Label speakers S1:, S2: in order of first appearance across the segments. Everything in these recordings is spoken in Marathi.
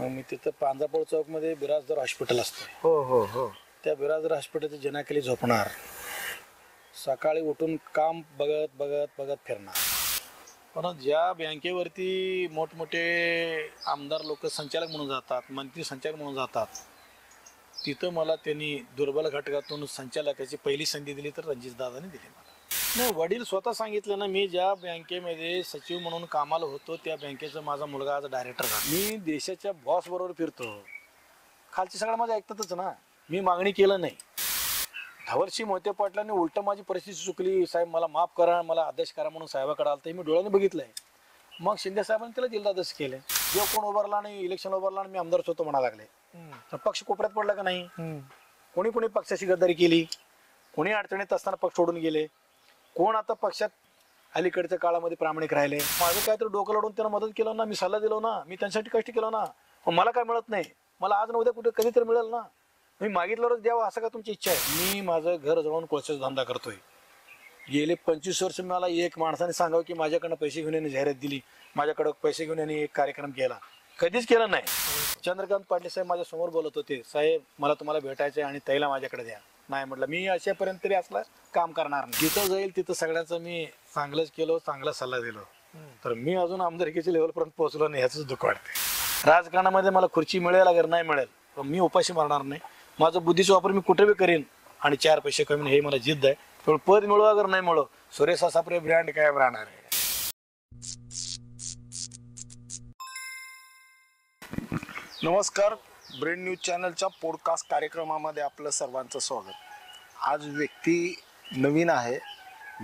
S1: मग मी तिथं पांजापूर चौकमध्ये बिराजदार हॉस्पिटल असते.
S2: हो हो हो.
S1: त्या बिराजदार हॉस्पिटलच्या जनाखाली झोपणार, सकाळी उठून काम बघत बघत बघत फिरणार. पण ज्या बँकेवरती मोठमोठे आमदार लोक संचालक म्हणून जातात, मंत्री संचालक म्हणून जातात, तिथं मला त्यांनी दुर्बल घटकातून संचालकाची पहिली संधी दिली तर रणजितदादांनी दिली मला. नाही, वडील स्वतः सांगितलं ना, मी ज्या बँकेमध्ये सचिव म्हणून कामाला होतो त्या बँकेचा माझा मुलगा आज डायरेक्टर झाला. मी देशाच्या बॉस बरोबर फिरतो, खालची सगळं माझं ऐकतातच ना. मी मागणी केलं नाही. धावरशी मोहिते पाटलांनी उलट माझी परिस्थिती चुकली, साहेब मला माफ करा, मला आदेश करा म्हणून साहेबाकडे आलं, तर मी डोळ्याने बघितलंय. मग शिंदे साहेबांनी त्याला जिल्हा आदेश केले. जो कोण उभारला नाही, इलेक्शन उभारला आणि मी आमदार होतो म्हणा लागले. तर पक्ष कोपऱ्यात पडला का नाही? कोणी कोणी पक्षाची गद्दारी केली, कोणी अडचणीत असताना पक्ष सोडून गेले, कोण आता पक्षात अलीकडच्या काळामध्ये प्रामाणिक राहिले. माझं काहीतरी डोकं लढून त्यांना मदत केलं ना, मी सल्ला दिलो ना, मी त्यांच्यासाठी कष्ट केलं ना. मला काय मिळत नाही, मला आज न उद्या कुठे कधीतरी मिळेल ना. मी मागितल्यावरच द्यावं असं का तुमची इच्छा आहे? मी माझं घर जळून कोळशाचा धंदा करतोय. गेले 25 वर्ष मला एक माणसाने सांगावं की माझ्याकडनं पैसे घेऊन यांनी जाहिरात दिली, माझ्याकडं पैसे घेऊन यांनी एक कार्यक्रम केला, कधीच केला नाही. चंद्रकांत पाटील साहेब माझ्या समोर बोलत होते, साहेब मला तुम्हाला भेटायचं आहे आणि त्याला माझ्याकडे द्या. नाही म्हटलं, मी अशापर्यंत तरी असलं काम करणार नाही. जिथं जाईल तिथं सगळ्यांचं मी चांगलंच केलं, चांगला सल्ला दिलो. तर मी अजून आमदारकीच्या लेवलपर्यंत पोहोचलो नाही, ह्याच दुःख वाटते. राजकारणामध्ये मला खुर्ची मिळेल अगर नाही मिळेल पण मी उपाशी मारणार नाही. माझं बुद्धीचा वापर मी कुठे बी करेन आणि 4 पैसे कमी हे मला जिद्द आहे. पण पद मिळो अगर नाही मिळो, सुरेश आसापुरे ब्रँड कायम राहणार आहे.
S2: नमस्कार, ब्रेड न्यूज चॅनलच्या पॉडकास्ट कार्यक्रमामध्ये आपलं सर्वांचं स्वागत. आज व्यक्ती नवीन आहे,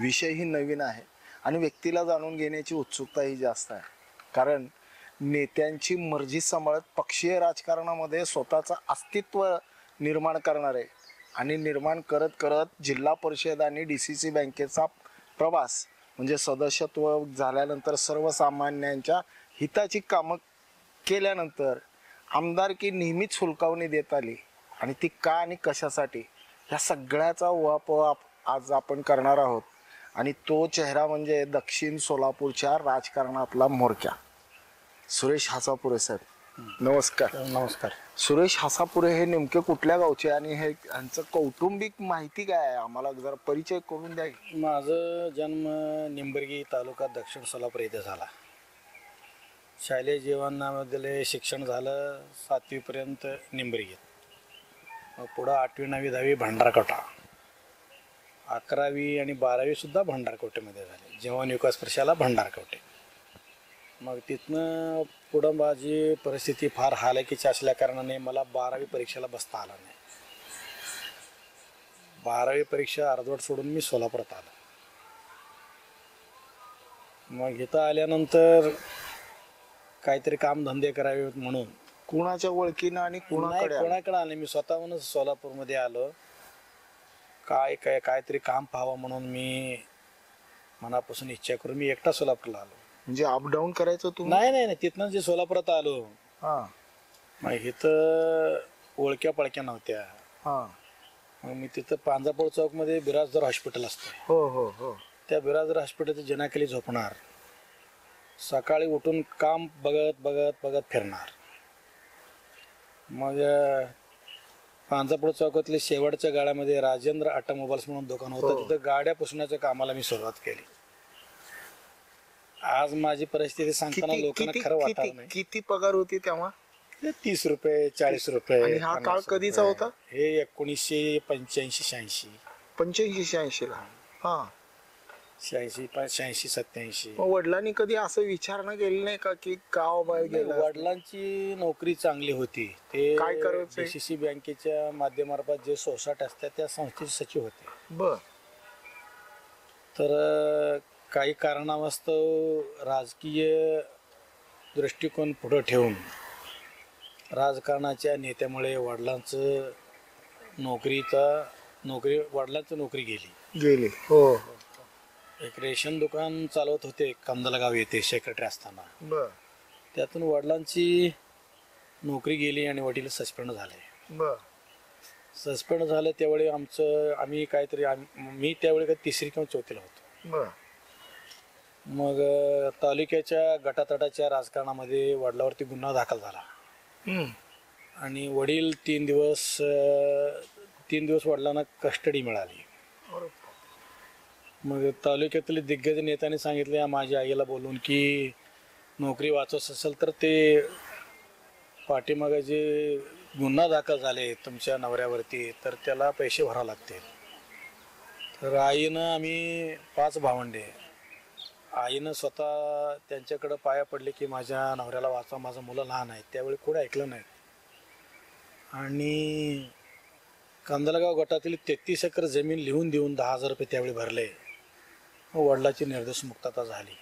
S2: विषयही नवीन आहे आणि व्यक्तीला जाणून घेण्याची उत्सुकताही जास्त आहे. कारण नेत्यांची मर्जी सांभाळत पक्षीय राजकारणामध्ये स्वतःचं अस्तित्व निर्माण करणारे आणि निर्माण करत करत जिल्हा परिषद आणि DCC बँकेचा प्रवास म्हणजे सदस्यत्व झाल्यानंतर सर्वसामान्यांच्या हिताची कामं केल्यानंतर आमदारकी नेहमीच हुलकावणी देत आली आणि ती का आणि कशासाठी ह्या सगळ्याचा उहापोह आज आपण करणार आहोत. आणि तो चेहरा म्हणजे दक्षिण सोलापूरच्या राजकारणातला म्होरक्या सुरेश हासापुरे साहेब. नमस्कार.
S1: नमस्कार.
S2: सुरेश हासापुरे हे नेमके कुठल्या गावचे आणि हे यांचं कौटुंबिक माहिती काय आहे, आम्हाला जरा परिचय करून द्या.
S1: माझं जन्म निंबर्गी तालुका दक्षिण सोलापूर येथे झाला. शालेय जीवनामध्ये शिक्षण झालं 7वी पर्यंत निंबर्गीत. मग पुढं 8वी 9वी 10वी भंडारकोटा, 11वी आणि 12वी सुद्धा भंडारकोटेमध्ये झाले. जीवन विकास प्रशाला भंडारकोटे. मग तिथनं पुढं माझी परिस्थिती फार हालाकीची असल्या कारणाने मला 12वी परीक्षेला बसता आला नाही. 12वी परीक्षा अर्धवट सोडून मी सोलापुरात आलो. मग इथं आल्यानंतर काहीतरी कामधंदे करावे म्हणून
S2: कुणाच्या ओळखीनं आणि
S1: कोणाकडे आले, मी स्वतःहूनच सोलापूरमध्ये आलो. काहीतरी काम पाहावं म्हणून मी मनापासून इच्छा करून मी एकटा सोलापूरला आलो.
S2: म्हणजे अपडाऊन करायचं तू?
S1: नाही नाही नाही, तिथनं जे सोलापुरात आलो. मग इथं ओळख्या पळक्या नव्हत्या. मग मी तिथं पांजापूर चौकमध्ये बिराजदार हॉस्पिटल असते.
S2: हो हो हो. त्या
S1: बिराजदार हॉस्पिटलच्या जनाखाली झोपणार, सकाळी उठून काम बघत बघत बघत फिरणार. मग पांजापूर चौकातल्या शेवटच्या गाड्यामध्ये राजेंद्र ऑटोमोबाईल्स म्हणून दुकान होतं, तिथं गाड्या पुसण्याच्या कामाला मी सुरुवात केली. आज माझी परिस्थिती सांगताना लोकांना खरं वाटत नाही.
S2: किती पगार होती तेव्हा?
S1: 30 रुपये 40 रुपये.
S2: हा काळ कधीचा होता?
S1: हे 1985-86.
S2: 85-86 ला. हा,
S1: 86 87.
S2: वडिलांनी कधी असं विचारणा केली नाही का की गाव बाहेर गेला?
S1: वडिलांची नोकरी चांगली होती, ते
S2: काय करायचं?
S1: DCC बँकेच्या माध्यमार्फत जे सोसायटी असतात त्या संस्थेचे सचिव होते.
S2: बर.
S1: तर काही कारणास्तव राजकीय दृष्टिकोन पुढे ठेवून राजकारणाच्या नेत्यामुळे वडिलांचं नोकरी गेली.
S2: हो.
S1: एक रेशन दुकान चालवत होते कंदलगाव येथे सेक्रेटरी असताना.
S2: बर.
S1: त्यातून वडिलांची नोकरी गेली आणि वडील सस्पेंड झाले.
S2: बर.
S1: सस्पेंड झालं त्यावेळी मी त्यावेळी 3री किंवा 4थीला होतो.
S2: बर.
S1: मग तालुक्याच्या गटातटाच्या राजकारणामध्ये वडिलावरती गुन्हा दाखल झाला. आणि वडील 3 दिवस वडिलांना कस्टडी मिळाली. मग तालुक्यातील दिग्गज नेत्याने सांगितले माझ्या आईला बोलून की नोकरी वाचवत असेल तर ते पाठीमागे जे गुन्हा दाखल झाले तुमच्या नवऱ्यावरती तर त्याला पैसे भरावे लागतील. तर आईनं आम्ही 5 भावंडे आईनं स्वतः त्यांच्याकडं पाया पडले की माझ्या नवऱ्याला वाचवा, माझं मुलं लहान आहेत. त्यावेळी कोणी ऐकलं नाही. आणि कांदलगाव गटातील 33 एकर जमीन लिहून देऊन 10,000 रुपये त्यावेळी भरले. वडिलाची निर्दोष मुक्तता झाली.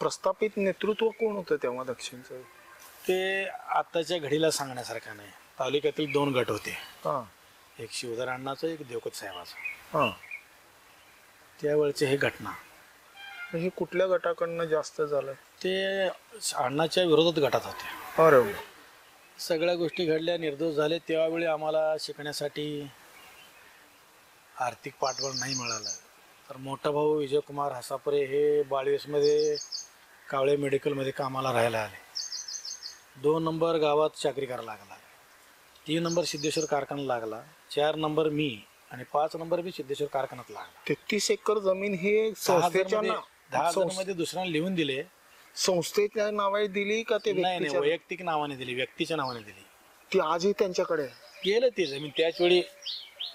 S2: प्रस्थापित नेतृत्व कोण होतं तेव्हा दक्षिणचं?
S1: ते आताच्या घडीला सांगण्यासारखं नाही. तालुक्यातील 2 गट होते, एक शिवधर अण्णाचं एक देवकत साहेबाचं. त्यावेळचे हे घटना
S2: हे कुठल्या गटाकडनं जास्त झालं?
S1: ते अण्णाच्या विरोधात गटात होते.
S2: अरे
S1: सगळ्या गोष्टी घडल्या, निर्दोष झाले. त्यावेळी आम्हाला शिकण्यासाठी आर्थिक पाठबळ नाही मिळालं. तर मोठा भाऊ विजयकुमार हसापुरे हे 22मध्ये कावळे मेडिकलमध्ये कामाला राहायला आले. 2 नंबर गावात चाकरी करायला लागला. 3 नंबर सिद्धेश्वर कारखाना लागला. 4 नंबर मी आणि 5 नंबर मी सिद्धेश्वर कारखान्यात लागला.
S2: 33 एकर जमीन हे संस्थेच्या
S1: 10 मध्ये दुसऱ्याला लिहून दिले.
S2: संस्थेच्या नावाने दिली का ते
S1: नाही, वैयक्तिक नावाने दिली, व्यक्तीच्या नावाने दिली.
S2: ती आजही त्यांच्याकडे
S1: गेलं ते जमीन.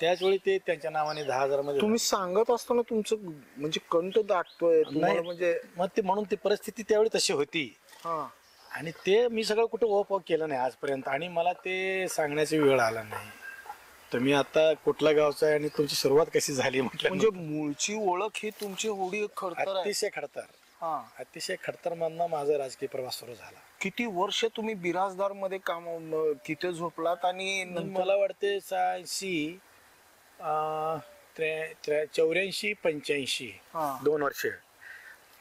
S1: त्याचवेळी ते त्यांच्या नावाने 10,000 मध्ये.
S2: तुम्ही सांगत असताना तुमचं म्हणजे कंठ दाटतोय तुम्हाला, म्हणजे
S1: मग ते म्हणून ती परिस्थिती त्यावेळी तशी होती. आणि ते मी सगळं कुठं ओप केलं नाही आजपर्यंत. आणि मला ते सांगण्याची वेळ आला नाही. तुम्ही आता कुठल्या गावचा आहे आणि तुमची सुरुवात कशी झाली म्हटलं.
S2: म्हणजे मूळची ओळख ही तुमची होडी खडतर आहे.
S1: अतिशय खडतर मधनं माझा राजकीय प्रवास सुरू झाला.
S2: किती वर्ष तुम्ही बिराजदार मध्ये काम तिथे झोपलात? आणि
S1: मला वाटते 84-85 2 वर्ष.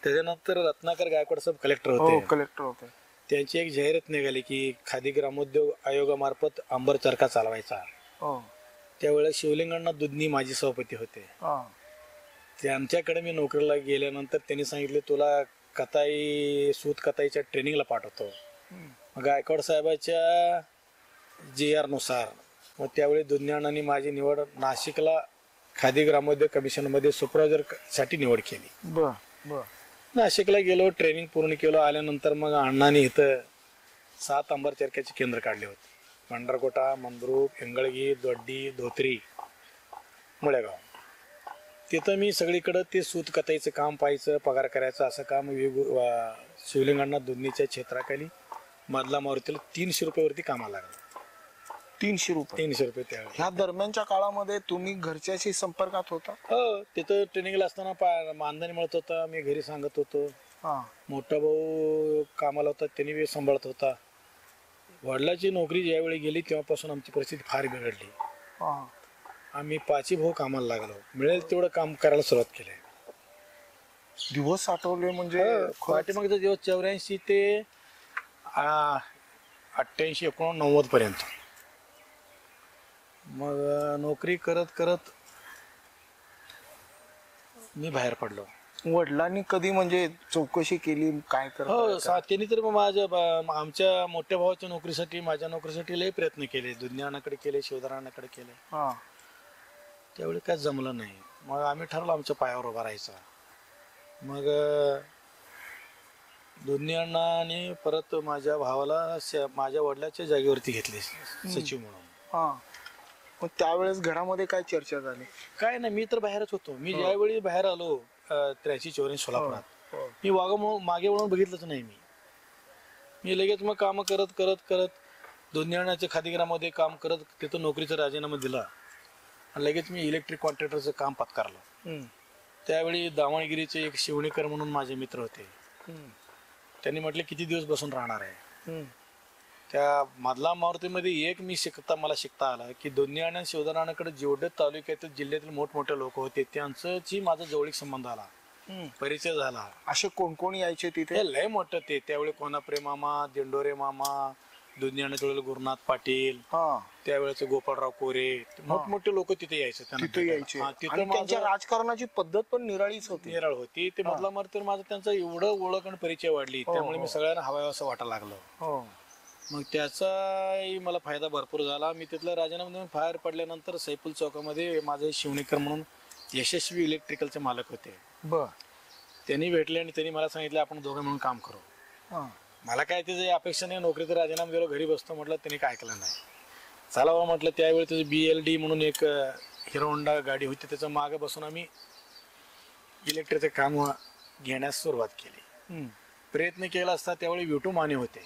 S1: त्याच्यानंतर रत्नाकर गायकवाड साहेब कलेक्टर होते. त्यांची एक जाहिरात निघाली की खादी ग्रामोद्योग आयोगामार्फत अंबर चरखा चालवायचा. त्यावेळेस शिवलिंगांना दुधनी माझे सभापती होते. त्यांच्याकडे मी नोकरीला गेल्यानंतर त्यांनी सांगितले तुला सूत कताईच्या ट्रेनिंगला पाठवतो. मग गायकवाड साहेबाच्या GR नुसार मग त्यावेळी दुधन्याणांनी माझी निवड नाशिकला खादी ग्रामोद्योग कमिशनमध्ये सुपरवायझर साठी निवड केली. नाशिकला गेलो, ट्रेनिंग पूर्ण केलं. आल्यानंतर मग अण्णांनी इथं 7 अंबर चरख्याचे केंद्र काढले होते. मंडरकोटा, मंद्रुप, इंगळगी, दोड्डी, धोत्री, मुळेगाव. तिथं मी सगळीकडं ते सूत कताईचं काम पाहायचं, पगार करायचं. असं काम शिवलिंगांना दुधनीच्या क्षेत्राखाली मधला मारुतीला 300 रुपयावरती कामाला लागलं.
S2: 300 रुपये
S1: त्यावेळी.
S2: ह्या दरम्यानच्या काळामध्ये तुम्ही घरच्याशी संपर्कात होता?
S1: हो, तिथं ट्रेनिंगला असताना मानधन मिळत होता. मी घरी सांगत होतो. मोठा भाऊ कामाला होता, त्यांनी बी सांभाळत होता. वडिलाची नोकरी ज्यावेळी गेली तेव्हापासून आमची परिस्थिती फार बिघडली. आम्ही 5 भाऊ कामाला लागलो. मिळेल तेवढं काम करायला सुरुवात केली.
S2: दिवस आठवले म्हणजे
S1: पाठीमागचा दिवस 84 ते 88-89 पर्यंत. मग नोकरी करत करत मी बाहेर पडलो.
S2: वडिलांनी कधी म्हणजे चौकशी केली काय
S1: हो, त्यांनी तर आमच्या मोठ्या भावाच्या नोकरीसाठी, माझ्या नोकरीसाठी लय प्रयत्न केले. दुधन्याणाकडे केले, शिवधराणाकडे केले. त्यावेळी काय जमलं नाही. मग आम्ही ठरवलं आमच्या पायावर उभा राहायचा. मग दुधन्याणाने परत माझ्या भावाला माझ्या वडिलाच्या जागेवरती घेतले सचिव म्हणून.
S2: मग त्यावेळेस घरामध्ये काय चर्चा झाली?
S1: काय नाही, मी तर बाहेरच होतो. मी ज्यावेळी बाहेर आलो 83-84 सोलापुरात, मी मागे वळून बघितलंच नाही. मी लगेच मग काम करत करत करत दुधन्याणाच्या खादीग्रामध्ये काम करत तिथं नोकरीचा राजीनामा दिला. आणि लगेच मी इलेक्ट्रिक कॉन्ट्रॅक्टरचं काम पत्कारलं. त्यावेळी दावणगिरीचे एक शिवणेकर म्हणून माझे मित्र होते. त्यांनी म्हटले किती दिवस बसून राहणार आहे. त्या मधला मारुतीमध्ये एक मला शिकता आला की दुधन्याणा शिवधराणाकडे जेवढे तालुक्यातील जिल्ह्यातील मोठमोठे लोक होते त्यांची माझा जवळीक संबंध आला, परिचय झाला.
S2: असे कोण कोण यायचे तिथे?
S1: लय मोठं ते. त्यावेळी कोणाप्रे मामा, दिंडोरे मामा, दुधन्याणाचे गुरुनाथ पाटील, त्यावेळेचे गोपाळराव कोरे, मोठमोठे लोक तिथे यायचे.
S2: त्यांच्या राजकारणाची पद्धत पण निराळीच होती.
S1: निराळ होती. ते मधला मारुतीवर माझं त्यांचा एवढं ओळख आणि परिचय वाढली. त्यामुळे मी सगळ्यांना हवा असं वाटायला लागलं. मग त्याचाही मला फायदा भरपूर झाला. मी तिथलं राजीनामा देऊन बाहेर पडल्यानंतर सैफुल चौकामध्ये माझे शिवणेकर म्हणून यशस्वी इलेक्ट्रिकलचे मालक होते.
S2: बर.
S1: त्यांनी भेटले आणि त्यांनी मला सांगितलं आपण दोघं मिळून काम करू.
S2: हा.
S1: मला काय त्याची अपेक्षा नाही, नोकरीचा राजीनामा दिलो, घरी बसतो म्हटलं. त्यांनी काय ऐकलं नाही. चला बाबा म्हटलं. त्यावेळी तुझं BLD म्हणून एक हिरो होंडा गाडी होती, त्याचं मागं बसून आम्ही इलेक्ट्रिकचं काम घेण्यास सुरुवात केली. प्रयत्न केला असता त्यावेळी विटू माने होते.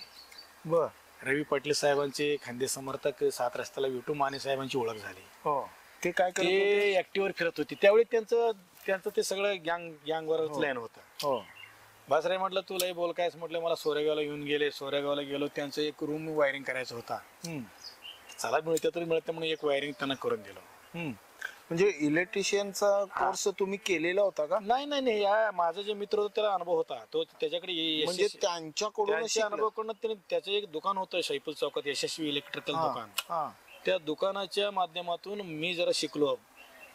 S2: बर.
S1: रवी पाटील साहेबांचे खांदे समर्थक 7 रस्त्याला विटू माने साहेबांची ओळख झाली.
S2: हो. ते काय करत होते?
S1: ते ऍक्टिव्हवर फिरत होते त्यावेळी. त्यांचं ते सगळं गँगवर प्लॅन होतं.
S2: हो.
S1: बासराय म्हटलं तुलाही बोल कायच म्हटलं. मला सोरेगावला येऊन गेले. सोरेगावला गेलो, त्यांचं एक रूम वायरिंग करायचं होता. चला मिळते तर मिळते म्हणून एक वायरिंग त्यांना करून दिलं.
S2: म्हणजे इलेक्ट्रिशियनचा कोर्स तुम्ही केलेला होता का?
S1: नाही, या माझा जे मित्र होता त्याला अनुभव होता. तो त्याच्याकडे
S2: म्हणजे त्यांच्याकडून
S1: अनुभवाकडून त्याने त्याचं एक दुकान होतं सैफुल चौकात, यशस्वी इलेक्ट्रिकल दुकान. त्या दुकानाच्या माध्यमातून मी जरा शिकलो.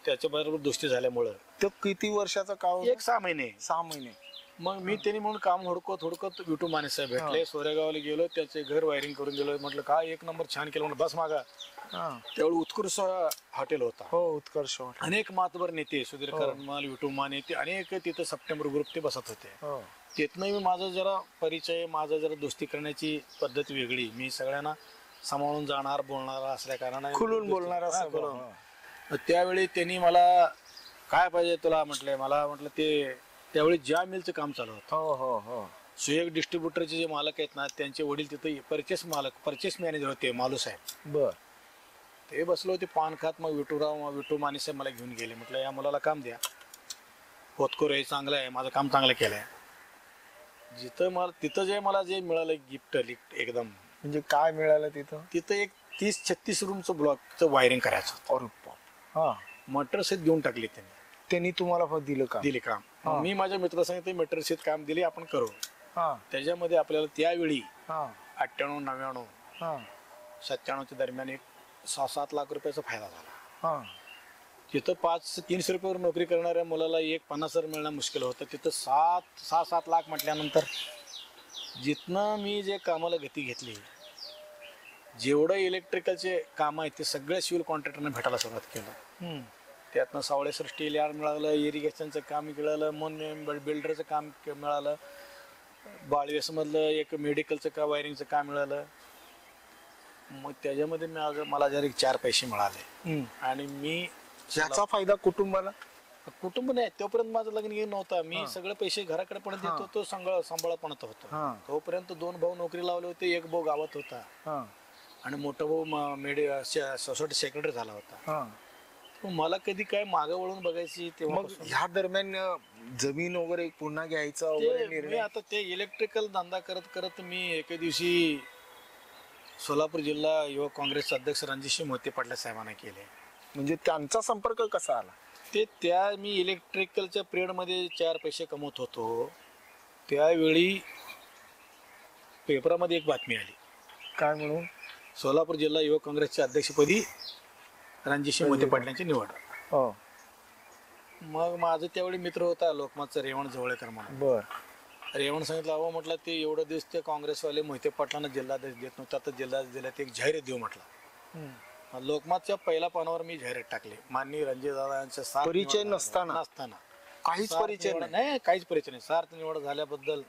S1: त्याच्या बरोबर दोस्ती झाल्यामुळं.
S2: तो किती वर्षाचा काळ?
S1: एक 6 महिने.
S2: 6 महिने.
S1: मग मी त्यांनी म्हणून काम हुडकत विटू माने साहेब भेटले. सोरेगावला गेलो, त्याचे घर वायरिंग करून दिलं. म्हटलं काय एक नंबर छान केलं म्हणून बस मागा. त्यावेळी उत्कृष्ट हॉटेल होता.
S2: हो, उत्कर्ष.
S1: अनेक मातबर नेते सुधीर करंजमाल, विटू माने, ते अनेक तिथं सप्टेंबर ग्रुप ते बसत होते. तिथनं मी माझा जरा परिचय, माझा जरा दोस्ती करण्याची पद्धत वेगळी. मी सगळ्यांना सांभाळून जाणार, बोलणार असल्या कारणाने
S2: खुलून बोलणार.
S1: त्यावेळी त्यांनी मला काय पाहिजे तुला म्हटलंय. मला म्हटलं ते त्यावेळी ज्या मिलचं काम चालू होतं. सुयोग डिस्ट्रीब्युटरचे जे मालक आहेत ना, त्यांचे वडील तिथे परचेस मॅनेजर होते, मालू साहेब.
S2: बर.
S1: ते बसलो होते पान खात. मग विटू माने साहेब मला घेऊन गेले. म्हटलं या मुलाला काम द्या, होतकोर आहे, चांगलं आहे, माझं काम चांगलं केलंय. तिथं जे मला जे मिळालं गिफ्ट एकदम.
S2: म्हणजे काय मिळालं तिथं
S1: एक 30-36 रूमचं ब्लॉकचं वायरिंग करायचं होतं. मटर सेट देऊन टाकली
S2: त्यांनी तुम्हाला दिलं का?
S1: दिले काम. मी माझ्या मित्राला सांगितलं मीटर सेट काम दिले, आपण करू. त्याच्यामध्ये आपल्याला त्यावेळी 98, 99, 97 दरम्यान एक 6-7 लाख रुपयाचा फायदा झाला. तिथं 300 रुपयावर नोकरी करणाऱ्या मुलाला एक 50,000 मिळणं मुश्किल होतं. तिथं 6-7 लाख म्हटल्यानंतर जिथनं मी जे कामाला गती घेतली, जेवढं इलेक्ट्रिकलचे काम आहेत ते सगळ्या सिव्हिल कॉन्ट्रॅक्टरने भेटायला सुरुवात केलं. त्यातनं सावळे स्टील यार्ड मिळालं, इरिगेशनचं काम मिळालं, बिल्डरचं काम मिळालं, बाळवेसमधलं एक मेडिकलचं वायरिंगचं काम मिळालं. मग त्याच्यामध्ये मला जर 4 पैसे मिळाले. आणि मी
S2: याचा फायदा कुटुंबाला?
S1: कुटुंब नाही, तोपर्यंत माझं लग्न घेऊन नव्हता. मी सगळे पैसे घराकडे पण देत होतो, सांभाळपणत होतो. तोपर्यंत 2 भाऊ नोकरी लावले होते, 1 भाऊ गावात होता आणि मोठा भाऊ सोसायटी सेक्रेटरी झाला होता. मला कधी काय मागं वळून बघायची तेव्हा.
S2: मग ह्या दरम्यान जमीन वगैरे पुन्हा घ्यायचा
S1: मी आता ते इलेक्ट्रिकल धंदा करत करत मी एके दिवशी सोलापूर जिल्हा युवक काँग्रेसचे अध्यक्ष रणजितसिंह मोहिते पाटील साहेबांना केले.
S2: म्हणजे त्यांचा संपर्क कसा आला?
S1: मी इलेक्ट्रिकलच्या पिरियडमध्ये 4 पैसे कमवत होतो. त्यावेळी पेपरामध्ये एक बातमी आली.
S2: काय म्हणून?
S1: सोलापूर जिल्हा युवक काँग्रेसच्या अध्यक्षपदी रणजितसिंह मोहिते पाटलांची निवड. मग माझं त्यावेळी मित्र होता लोकमतचा रेवण जवळकर म्हणून.
S2: बर.
S1: रेवण सांगितलं अहो म्हटलं ते एवढं दिवस ते काँग्रेसवाले मोहिते पाटलांना जिल्हाध्यक्ष देत नव्हता, तर जिल्हाध्यक्ष दिला, एक जाहिरात देऊ म्हटलं. लोकमतच्या पहिल्या पानावर मी जाहिरात टाकली. माननीय रणजितदादांचा
S2: परिचय नसताना काहीच परिचय
S1: नाही, काहीच परिचय नाही. सार्थ निवड झाल्याबद्दल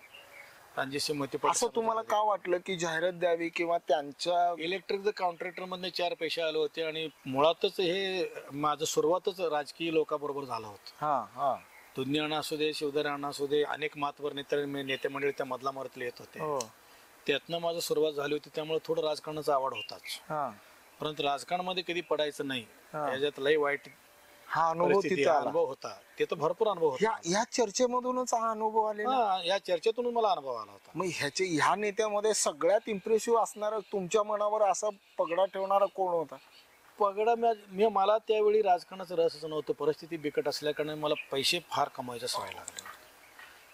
S1: रणजितसिंह मोहिते पाटील.
S2: असं तुम्हाला का वाटलं की जाहिरात द्यावी किंवा त्यांच्या?
S1: इलेक्ट्रिकचं कॉन्ट्रॅक्टर मध्ये 4 पैसे आले होते आणि मुळातच हे माझं सुरुवातच राजकीय लोकांबरोबर झालं होतं. दुधनी अण्णा असू दे, शिवधर अण्णा असू दे, अनेक मातबर नेते मंडळी त्या मधला मारतले येत होते. त्यातनं माझं सुरुवात झाली होती. त्यामुळे थोडं राजकारणाचा आवड होताच, परंतु राजकारणामध्ये कधी पडायचं नाही. याच्यात लय वाईट अनुभव होता. ते तर भरपूर अनुभव होता.
S2: या चर्चेमधूनच हा अनुभव आलेला?
S1: या चर्चेतून मला अनुभव आला होता.
S2: मग ह्या नेत्यामध्ये सगळ्यात इम्प्रेसिव्ह असणारा, तुमच्या मनावर असा पगडा ठेवणारा कोण होता?
S1: पगडा मला त्यावेळी राजकारणाचं रसच नव्हतं. परिस्थिती बिकट असल्या कारणाने मला पैसे फार कमवायच्या सवय लागली.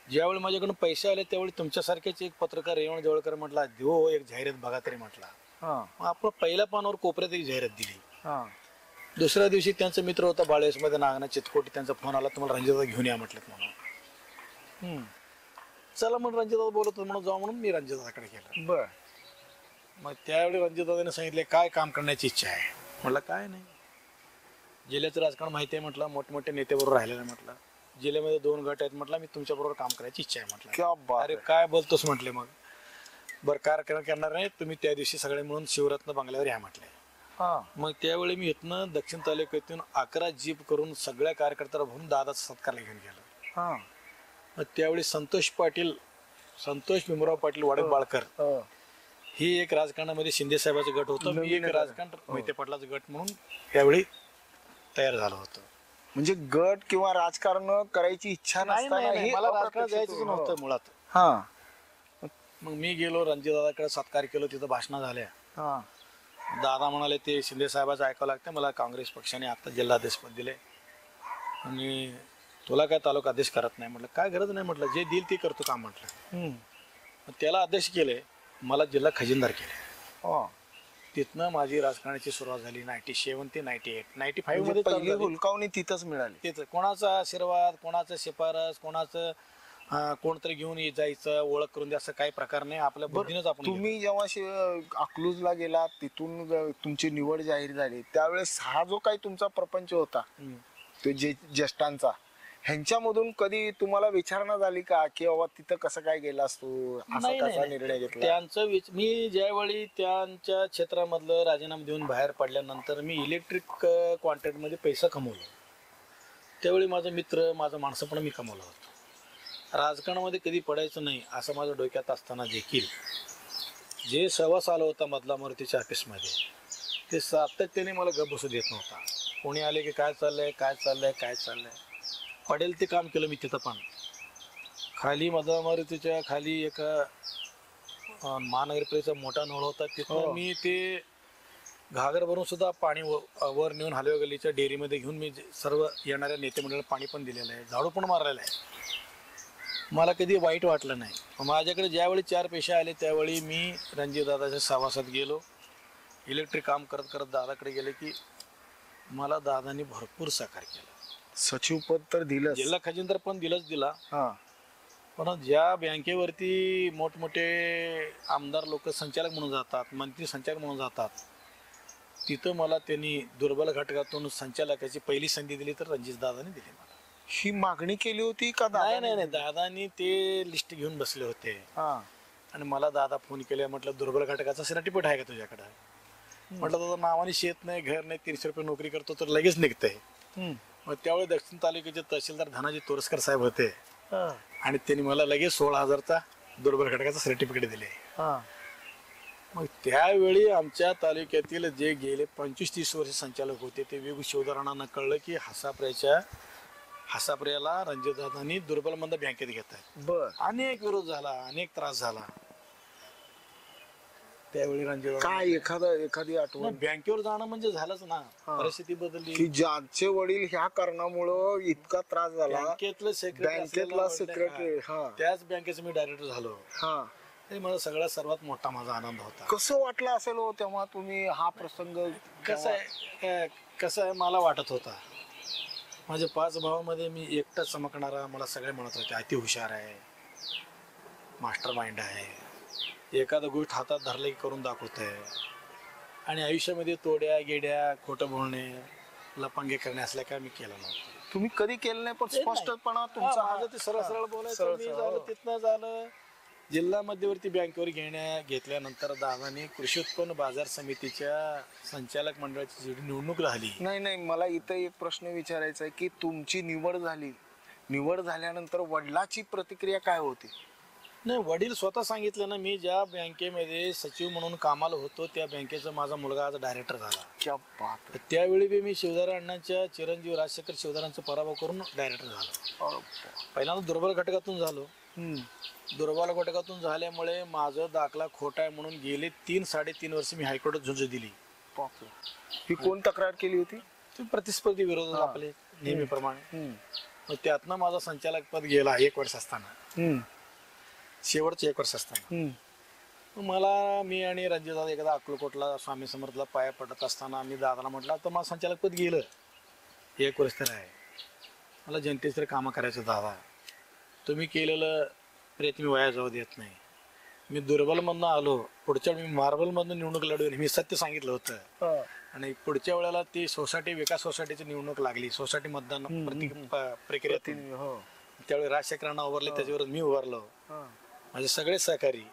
S1: ज्यावेळी माझ्याकडून पैसे आले त्यावेळी तुमच्यासारखेच एक पत्रकार रेवण जवळकर म्हटला, देऊ एक जाहिरात बघा तरी म्हटला. आपण पहिल्या पानावर कोपऱ्यात एक जाहिरात दिली. दुसऱ्या दिवशी त्यांचा मित्र होता बाळेस मध्ये नागनाथ चितकोटी, त्यांचा फोन आला, तुम्हाला रणजितदादा घेऊन या म्हटलं म्हणून. चला म्हणून रणजितदादा बोलत म्हणून जाऊ म्हणून मी रणजितदादाकडे गेलो.
S2: बर.
S1: मग त्यावेळी रणजितदादाने सांगितले काय काम करण्याची इच्छा आहे. म्हटलं काय नाही, जिल्ह्याचं राजकारण माहिती आहे म्हटलं, मोठमोठे नेत्याबरोबर राहिलेलं आहे म्हटलं, जिल्ह्यामध्ये 2 गट आहेत म्हटलं, मी तुमच्याबरोबर काम करायची इच्छा आहे म्हटलं.
S2: क्या बात
S1: अरे
S2: आहे.
S1: काय बोलतोस म्हटले. मग बरं कार्यक्रम करणार नाही तुम्ही, त्या दिवशी सगळे मिळून शिवरत्न बंगल्यावर या म्हटले.
S2: हा
S1: मग त्यावेळी मी इथनं दक्षिण तालुक्यातून 11 जीप करून सगळ्या कार्यकर्त्याला भरून दादाचा सत्कारला घेऊन गेलो.
S2: हा
S1: मग त्यावेळी संतोष भीमराव पाटील वाडकबाळकर
S2: हा.
S1: ही एक राजकारणामध्ये शिंदे साहेबाचं गट होतं, मी एक
S2: नवीन
S1: राजकारण मोहिते पाटलाचं गट म्हणून त्यावेळी तयार झालो होतो.
S2: म्हणजे गट किंवा राजकारण करायची इच्छा
S1: नाही नाही नाही,
S2: नसतानाही
S1: मला राजकारण
S2: अप्रत्यक्ष
S1: जायचंच
S2: तुम्ही-
S1: नव्हतं मुळात.
S2: हा
S1: मग मी गेलो रणजितदादाकडे सत्कार केलो, तिथं भाषणं झाल्या.
S2: हा
S1: दादा म्हणाले ते शिंदे साहेबाचं ऐकावं लागतं, मला काँग्रेस पक्षाने आता जिल्हाध्यक्षपद दिले आणि तुला काय तालुका अध्यक्ष करत नाही. म्हटलं काय गरज नाही म्हटलं, जे दिल ते करतो काम म्हटलं.
S2: हम्म.
S1: मग त्याला अध्यक्ष केले, मला जिल्हा खजिनदार केले.
S2: हा.
S1: तिथनं माझी राजकारणाची सुरुवात झाली 97 ते 98 95
S2: म्हणजे
S1: मध्ये चालू
S2: पहिली
S1: झाली.
S2: हुलकावणी तिथंच मिळाली.
S1: तेच कोणाचा आशीर्वाद, कोणाचं शिफारस, कोणाचं कोणतरी घेऊन जायचं, ओळख करून द्या, असं काही प्रकार नाही. आपल्या बुद्धीनंच आपण गेलो.
S2: तुम्ही जेव्हा अकलूजला गेला, तिथून तुमची निवड जाहीर झाली, त्यावेळेस हा जो काही तुमचा प्रपंच होता
S1: हम्म.
S2: तो ज्येष्ठांचा, ह्यांच्यामधून कधी तुम्हाला विचारणा झाली का की बाबा तिथं कसं काय गेलास तू, असा
S1: नाही,
S2: कसा
S1: नाही,
S2: निर्णय
S1: नाही.
S2: घेतला?
S1: त्यांचं मी ज्यावेळी त्यांच्या क्षेत्रामधलं राजीनामा देऊन बाहेर पडल्यानंतर मी इलेक्ट्रिक कॉन्ट्रॅक्टमध्ये पैसा कमवला. त्यावेळी माझा मित्र, माझं माणसं पण मी कमवलं होतं. राजकारणामध्ये कधी पडायचं नाही असं माझं डोक्यात असताना देखील जे सहवास आलं होता मधला मारुतीच्या ऑफिसमध्ये, ते सातत्याने मला गप बसू देत नव्हता. कोणी आले की काय चाललंय काय चाललंय काय चाललंय, पडेल ते काम केलं मी तिथं. पण खाली मधला मारुतीच्या खाली एक महानगरपालिकेचा मोठा नळ होता, तिथं मी ते घागर भरून सुद्धा पाणी वर नेऊन हलवे गल्लीच्या डेअरीमध्ये घेऊन मी सर्व येणाऱ्या नेते मंडळाला पाणी पण दिलेलं आहे, झाडू पण मारलेलं आहे. मला कधी वाईट वाटलं नाही. माझ्याकडे ज्यावेळी 4 पैसे आले त्यावेळी मी रणजितदादाच्या सहवासात गेलो. इलेक्ट्रिक काम करत करत दादाकडे गेले की मला दादांनी भरपूर सहकार्य केलं.
S2: सचिव पद तर दिलं,
S1: जिल्हा खजिनदार पण दिला.
S2: हा.
S1: पण ज्या बँकेवरती मोठमोठे आमदार लोक संचालक म्हणून जातात, मंत्री संचालक म्हणून जातात, तिथं मला त्यांनी दुर्बल घटकातून संचालकाची पहिली संधी दिली तर रणजितदादांनी दिली मला.
S2: ही मागणी केली होती का
S1: नाही नाही नाही, दादांनी ते लिस्ट घेऊन बसले होते
S2: हा.
S1: आणि मला दादा फोन केले, म्हटलं दुर्बल घटकाचा सर्टिफिकेट आहे का तुझ्याकडे? म्हटलं दादा नावाने शेत नाही, घर नाही, 300 रुपये नोकरी करतो तर लगेच निघतंय. मग त्यावेळी दक्षिण तालुक्याचे तहसीलदार धनाजी तोरसकर साहेब होते आणि त्यांनी मला लगेच 16,000चा दुर्बल घटकाचा सर्टिफिकेट दिले. मग त्यावेळी आमच्या तालुक्यातील जे गेले 25-30 वर्ष संचालक होते ते वेगवेगळ्या शिवदारांना कळलं की हासाप्रियाला रणजितदादांनी दुर्बलमंद बँकेत घेत आहेत.
S2: बर.
S1: अनेक विरोध झाला, अनेक त्रास झाला. त्यावेळी रणजितदादा
S2: काय एखादी आठवण
S1: बँकेवर जाणं म्हणजे झालंच ना,
S2: हा.
S1: परिस्थिती बदलली.
S2: की ज्यांचे वडील ह्या कारणामुळं इतका त्रास झाला,
S1: बँकेतलं
S2: बँकेतला सेक्रेटरी, हा
S1: त्याच बँकेचं मी डायरेक्टर झालो.
S2: हा.
S1: हे मला सगळ्यात सर्वात मोठा माझा आनंद होता.
S2: कसं वाटलं असेल हो तेव्हा तुम्ही हा प्रसंग?
S1: कसं आहे मला वाटत होता माझ्या 5 भावामध्ये मी एकटा चमकणारा. मला सगळे म्हणत होते अति हुशार आहे, मास्टर माइंड आहे, एखादा गोष्ट हातात धरले की करून दाखवतोय, आणि आयुष्यामध्ये तोड्या गेड्या, खोटं बोलणे, लपांगे करणे असल्या काय मी केलं नव्हतं.
S2: तुम्ही कधी केलं नाही, पण स्पष्टपणा तुमचा
S1: माझं ते सरळ सरळ बोलायचं.
S2: सरळ
S1: मी
S2: सरळ.
S1: झालं तिथनं झालं जिल्हा मध्यवर्ती बँकेवर घेतल्यानंतर दादाने कृषी उत्पन्न बाजार समितीच्या संचालक मंडळाची जी निवडणूक झाली.
S2: नाही, मला इथं एक प्रश्न विचारायचा आहे की तुमची निवड झाली, निवड झाल्यानंतर वडिलाची प्रतिक्रिया काय होती?
S1: नाही, वडील स्वतः सांगितलं ना, मी ज्या बँकेमध्ये सचिव म्हणून कामाला होतो त्या बँकेचा माझा मुलगा आज डायरेक्टर झाला.
S2: क्या बात
S1: तर त्यावेळी बी मी शिवदार अण्णांच्या चिरंजीव राजशेखर शिवदारांचा पराभव करून डायरेक्टर झालो.
S2: आहे.
S1: पहिल्यांदा दुर्बल घटकातून झालो. दुर्बल घटकातून झाल्यामुळे माझं दाखला खोटा आहे म्हणून गेले 3-3.5 वर्ष मी हायकोर्टात झुंज दिली.
S2: ही कोण तक्रार केली होती?
S1: ते प्रतिस्पर्धी विरोधात आपले नेहमीप्रमाणे. मग त्यातनं माझा संचालक पद गेला 1 वर्ष असताना, शेवटचे 1 वर्ष असताना. मी आणि रणजितदादा एकदा अक्कलकोटला स्वामी समर्थला पाया पडत असताना मी दादाला म्हटलं आता माझं संचालक पद गेलं, 1 वर्ष तर आहे, मला जनतेचं कामं करायचं दादा, तुम्ही केलेलं प्रयत्न मी वाया जाऊ देत नाही. मी दुर्बलमधनं आलो, पुढच्या वेळी मी मार्बलमधनं निवडणूक लढवेन मी सत्य सांगितलं होतं. आणि पुढच्या वेळेला ती सोसायटी विकास सोसायटीची निवडणूक लागली, सोसायटी मतदान प्रक्रियेत. त्यावेळी राजशेखरांना उभारले, त्याच्यावर मी उभारलो. माझे सगळे सहकारी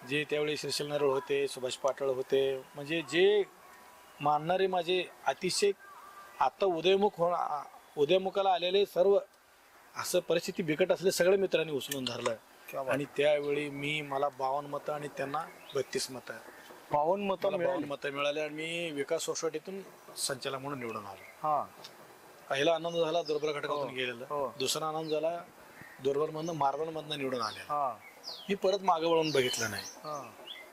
S1: जे त्यावेळी श्रीशैल नरळ होते, सुभाष पाटळ होते, म्हणजे जे मानणारे माझे अतिशय आता उदयमुखाला आलेले सर्व, असं परिस्थिती बिकट असले सगळे मित्रांनी उचलून धरलं. आणि त्यावेळी मला 52 मतं आणि त्यांना 32 मतं 52 मतं मिळाले आणि मी विकास सोसायटीतून संचालक म्हणून निवडून आलो. पहिला आनंद झाला दुर्बल घटकातून गेलेला, दुसरा आनंद झाला दुर्बल मधनं मार्बल मधनं निवडून आले. मी परत मागे वळून बघितलं नाही.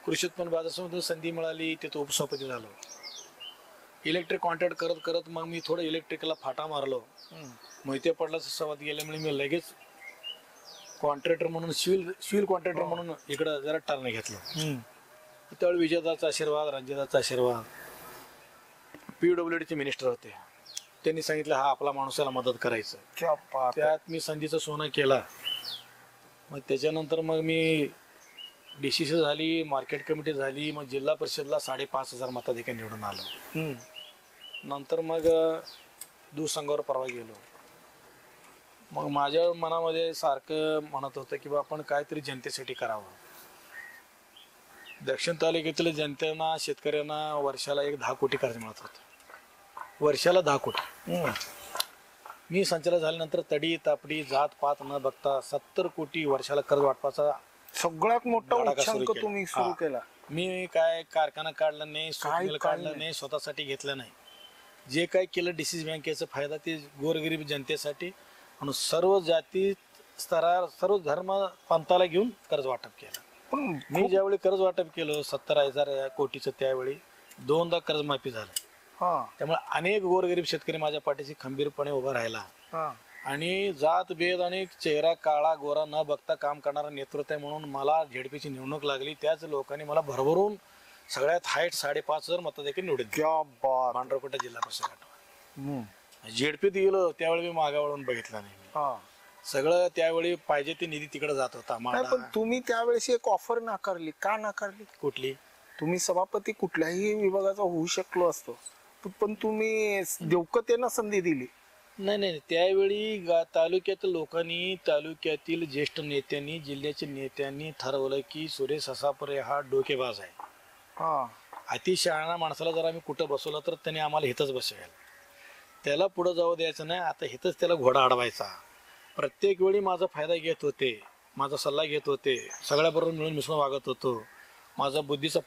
S1: कृषी उत्पन्न बाजार समितीतून संधी मिळाली, तिथं उपसभापती झालो. इलेक्ट्रिक कॉन्ट्रॅक्ट करत करत मग मी थोडं इलेक्ट्रिकला फाटा मारलो. मोहिते पाटलाचा संवाद गेल्यामुळे मी लगेच कॉन्ट्रॅक्टर म्हणून सिव्हिल कॉन्ट्रॅक्टर म्हणून इकडं जरा टर्न घेतलं. त्यावेळी विजयदाचा आशीर्वाद, रणजिताचा आशीर्वाद, PWDचे मिनिस्टर होते, त्यांनी सांगितलं हा आपला माणसाला मदत करायचं. त्यात मी संधीचा सोना केला. मग त्याच्यानंतर मग मी DCC झाली, मार्केट कमिटी झाली, मग जिल्हा परिषदला 5,500 मताधिकारी निवडून आलो. नंतर मग दूध संघावर परवा गेलो. मग माझ्या मनामध्ये सारखं म्हणत होतं की बा आपण काहीतरी जनतेसाठी करावं. दक्षिण तालुक्यातील जनतेना, शेतकऱ्यांना वर्षाला 10 कोटी कर्ज मिळत होतं, वर्षाला 10 कोटी. मी संचालक झाल्यानंतर तडी तापडी जात पात न बघता 70 कोटी वर्षाला कर्ज वाटपाचा
S2: सगळ्यात मोठा उच्चांक तुम्ही सुरू केला.
S1: मी काय कारखाना काढला नाही, सुकमिल काढलं नाही, स्वतःसाठी घेतलं नाही. जे काय केलं DCC बँकेचा फायदा ते गोरगरीब जनतेसाठी म्हणून सर्व जाती स्तरावर सर्व धर्म पंथाला घेऊन कर्ज वाटप केलं.
S2: पण
S1: मी ज्यावेळी कर्ज वाटप केलं 70,000 कोटीचं, त्यावेळी 2दा कर्जमाफी झालं. त्यामुळे अनेक गोरगरीब शेतकरी माझ्या पाठीशी खंबीरपणे उभा राहिला. आणि जात भेद आणि चेहरा काळा गोरा न बघता काम करणारा नेतृत्व आहे म्हणून मला झेडपीची निवडणूक लागली. त्याच लोकांनी मला भरभरून सगळ्यात हाईट 5,500 मतं देखील निवडून भांडरकोटा जिल्हा परिषद गट. झेडपीत गेलो त्यावेळी मी मागा वळून बघितलं नाही. सगळं त्यावेळी पाहिजे ते निधी तिकडे जात होता.
S2: पण तुम्ही त्यावेळेस एक ऑफर नाकारली का? नाकारली
S1: कुठली?
S2: तुम्ही सभापती कुठल्याही विभागाचा होऊ शकलो असतो, पण तुम्ही देवकतेनं संधी दिली.
S1: नाही, त्यावेळी तालुक्यातील लोकांनी, तालुक्यातील ज्येष्ठ नेत्यांनी, जिल्ह्याच्या नेत्यांनी ठरवलं की सुरेश असापुरे हा डोकेबाज आहे. अतिशहाणा माणसाला जर आम्ही कुठं बसवलं तर त्याने आम्हाला हितच बसवेल, त्याला पुढं जाऊ द्यायचं नाही, आता हितच त्याला घोडा अडवायचा. प्रत्येक वेळी माझा फायदा घेत होते, माझा सल्ला घेत होते, सगळ्याबरोबर मिळून मिसळून वागत होतो. माझा बुद्धीचा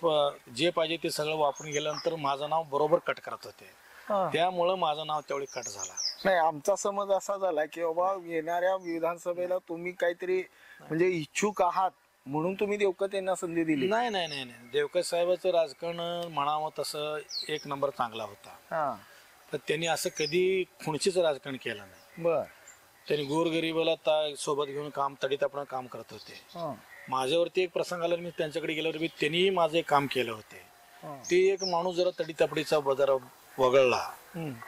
S1: जे पाहिजे ते सगळं वापरून गेल्यानंतर माझं नाव बरोबर कट करत होते. त्यामुळं माझं नाव तेवढी कट झाला
S2: नाही. आमचा समज असा झाला की बाबा येणाऱ्या विधानसभेला तुम्ही काहीतरी म्हणजे इच्छुक आहात म्हणून तुम्ही देवकतेंना संधी दिली.
S1: नाही, देवकत साहेबाचं राजकारण म्हणावं तसं 1 नंबर चांगला होता. तर त्यांनी असं कधी खुणचीचं राजकारण केलं नाही.
S2: बर.
S1: त्यांनी गोरगरीबाला सोबत घेऊन काम तडीत आपण काम करत होते. माझ्यावरती एक प्रसंग आला, मी त्यांच्याकडे गेल्यावर त्यांनी माझं एक काम केलं होते. ते एक माणूस जरा तडीतपडीचा जरा वगळला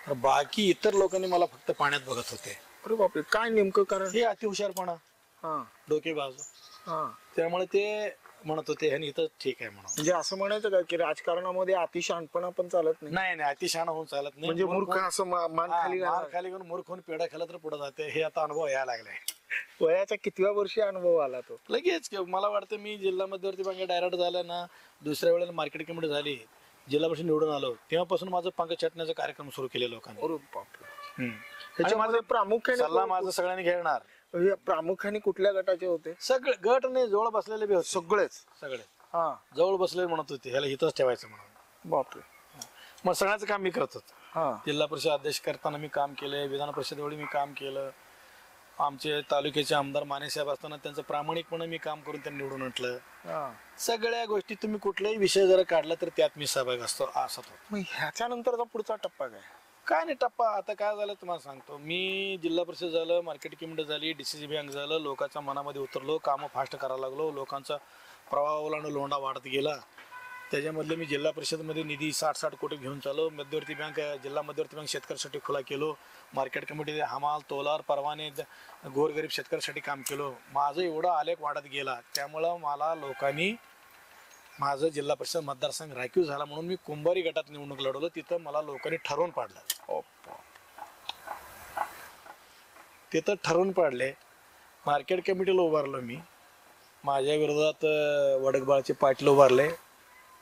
S1: तर बाकी इतर लोकांनी मला फक्त पाण्यात बघत होते.
S2: अरे बापरे, काय नेमकं कारण?
S1: हे अतिहुशारपणा, डोकेबाज. त्यामुळे ते म्हणत होते ह्यानी इथं ठीक आहे म्हणून.
S2: म्हणजे असं म्हणायचं का की राजकारणामध्ये अतिशहाणपणा पण चालत नाही?
S1: नाही, अतिशहाणा होऊन चालत नाही.
S2: म्हणजे मूर्ख असं मान
S1: खाली घेऊन मूर्ख होऊन पेढा खाला तर पुढे जाते. हे आता अनुभव यायला लागलाय.
S2: वयाच्या कितव्या वर्षी अनुभव आला तो?
S1: लगेच मला वाटतं मी जिल्हा मध्यवर्ती बँकेत डायरेक्ट झालं ना, दुसऱ्या वेळेला मार्केट कमिटी झाली, जिल्हा परिषद निवडून आलो, तेव्हापासून माझं पंकज छाटण्याचा कार्यक्रम सुरू केले लोकांनी.
S2: त्याच्यामध्ये प्रामुख्याने
S1: सल्ला माझं सगळ्यांनी घेणार.
S2: प्रामुख्याने कुठल्या गटाचे होते?
S1: सगळे गट नाही, जवळ बसलेले बी होते.
S2: सगळे
S1: जवळ बसलेले म्हणत होते ह्याला हितच ठेवायचं म्हणून.
S2: बापरे.
S1: मग सगळ्याचं काम मी करत होतो. जिल्हा परिषद अध्यक्ष करताना मी काम केलंय, विधान परिषद वेळी मी काम केलं. आमचे तालुक्याचे आमदार माने साहेब असताना त्यांचं प्रामाणिकपणे मी काम करून त्यांनी निवडून आणलं. सगळ्या गोष्टी तुम्ही कुठलाही विषय जर काढला तर त्यात मी सहभाग असतो असत होतो.
S2: ह्याच्यानंतरचा पुढचा टप्पा
S1: काय नाही टप्पा आता काय झालं तुम्हाला सांगतो. मी जिल्हा परिषद झालं, मार्केट कमिटी झाली, DCC बँक झालं, लोकांच्या मनामध्ये उतरलो, कामं फास्ट करायला लागलो, लोकांचा प्रवाह ओलांडून लोंढा वाढत गेला. त्याच्यामधले मी जिल्हा परिषदमध्ये निधी 60 कोटी घेऊन चाललो. मध्यवर्ती बँक, जिल्हा मध्यवर्ती बँक शेतकऱ्यासाठी खुला केलो. मार्केट कमिटी हमाल तोलार परवाने गोरगरीब शेतकऱ्यासाठी काम केलो. माझं एवढं आलेख वाढत गेला. त्यामुळं मला लोकांनी माझं जिल्हा परिषद मतदारसंघ राखीव झाला म्हणून मी कुंभारी गटात निवडणूक लढवलं. तिथं मला लोकांनी ठरवून पाडलं. तिथं ठरवून पाडले. मार्केट कमिटीला उभारलो मी. माझ्या विरोधात वडकबाळचे पाटील उभारले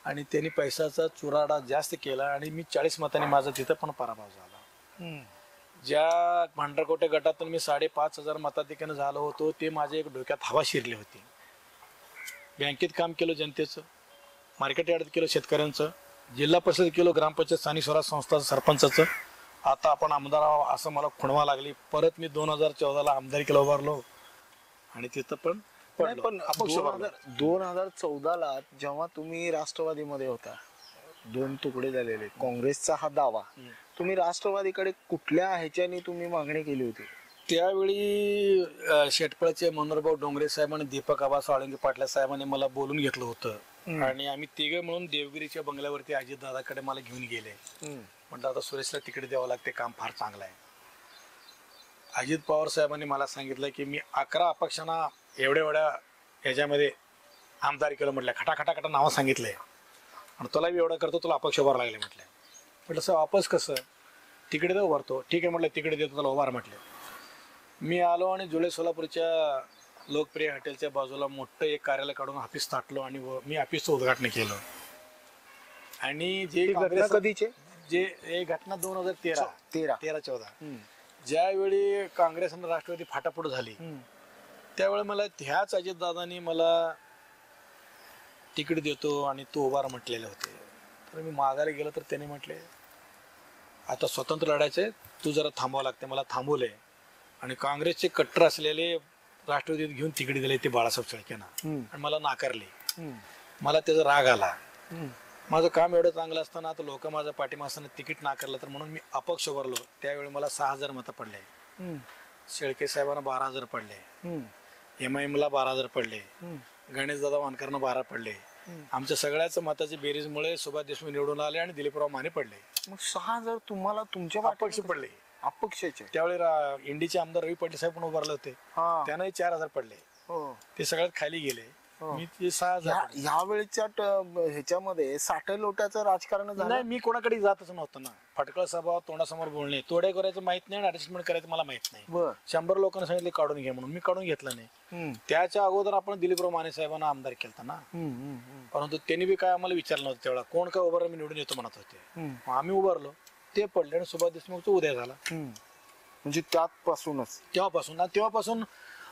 S1: आणि त्यांनी पैशाचा चुराडा जास्त केला आणि मी 40 मतांनी माझा तिथं पण पराभव झाला. ज्या भांडरकोटे गटातून मी 5,500 मताधिक्यानं झालो होतो ते माझ्या एक डोक्यात हवा शिरली होती. बँकेत काम केलं जनतेचं, मार्केट यार्डात केलं शेतकऱ्यांचं, जिल्हा परिषद केलं, ग्रामपंचायत स्थानिक स्वराज संस्था सरपंचाचं. आता आपण आमदार आहोत असं मला खुणवा लागली. परत मी 2014ला आमदारकीला उभारलो आणि तिथं पण पडलो.
S2: पण
S1: अपक्ष उभारलो.
S2: 2014ला जेव्हा तुम्ही राष्ट्रवादीमध्ये होता, 2 तुकडे झालेले, काँग्रेसचा हा दावा, तुम्ही राष्ट्रवादीकडे कुठल्या ह्याच्याने तुम्ही मागणी केली होती?
S1: त्यावेळी शेटपळचे मनोहरभाऊ डोंगरे साहेब आणि दीपक आबा साळुंके पाटला साहेबांनी मला बोलून घेतलं होतं आणि आम्ही तिघे म्हणून देवगिरीच्या बंगल्यावरती अजितदादाकडे मला घेऊन गेले. म्हटलं आता सुरेशला तिकीट द्यावं लागते, काम फार चांगलं आहे. अजित पवार साहेबांनी मला सांगितलं की मी 11 अपक्षांना एवढ्या ह्याच्यामध्ये आमदार केलं. म्हटलं खटाखटा नावं सांगितलंय आणि तुला बी एवढं करतो, तुला अपक्ष उभार लागले. म्हटलं सर वापस कसं, तिकीट देऊ उभारतो. ठीक आहे म्हटलं, तिकीट देतो तुला उभार. म्हटलं मी आलो आणि जुळे सोलापूरच्या लोकप्रिय हॉटेलच्या बाजूला मोठं एक कार्यालय काढून ऑफिस ताटलो आणि मी ऑफिसचं उद्घाटन केलं. आणि जे
S2: घटना कधीचे?
S1: जे हे घटना 2013-14 ज्यावेळी काँग्रेस आणि राष्ट्रवादी फाटाफूट झाली त्यावेळी मला ह्याच अजितदादांनी मला तिकीट देतो आणि तू उभार म्हटलेले होते. तर मी मागायला गेलो तर त्याने म्हटले आता स्वतंत्र लढायचे, तू जरा थांबावं लागते. मला थांबवले आणि काँग्रेसचे कट्टर असलेले राष्ट्रवादीत घेऊन तिकीट दिले ते बाळासाहेब शेळकेंना आणि मला नाकारले. मला त्याचा राग आला. माझं काम एवढं चांगलं असताना आता लोक माझ्या पाठीमा असताना तिकीट नाकारलं, तर म्हणून मी अपक्ष उभारलो. त्यावेळी मला 6,000 मतं पडले. शेळके साहेबांना 12,000 पडले. MIM ला 12,000 पडले. गणेशदादा वानकरनं 12 पडले. आमच्या सगळ्याच मताच्या बेरीजमुळे सुभाष देशमुख निवडून आले आणि दिलीपराव माने पडले.
S2: मग 6,000 तुम्हाला तुमच्या
S1: अपक्ष पडले.
S2: अपक्षाचे
S1: त्यावेळी इंडीचे आमदार रवी पाटील साहेब पण उभारले होते. त्यांनाही 4,000 पडले. ते सगळ्यात खाली गेले. मी ते 6,000.
S2: यावेळेच्या ह्याच्यामध्ये साठे लोटाचं राजकारण झालं.
S1: नाही, मी कोणाकडे जातच नव्हतं ना. फटकळ स्वभाव, तोंडासमोर बोलणे, तोडे करायचं माहित नाही आणि ऍडजस्टमेंट करायचं मला माहित नाही. 100 लोकांना सांगितले काढून घे म्हणून, मी काढून घेतलं नाही. त्याच्या अगोदर आपण दिलीपराव माने साहेबांना आमदार केलं ना. परंतु त्यांनी बी काय आम्हाला विचारलं नव्हतं तेवढा, कोण काय उभारलं मी निवडून येतो म्हणत होते. आम्ही उभारलो, ते पडले आणि सुभाष देशमुखचा उदय झाला.
S2: म्हणजे
S1: तेव्हापासून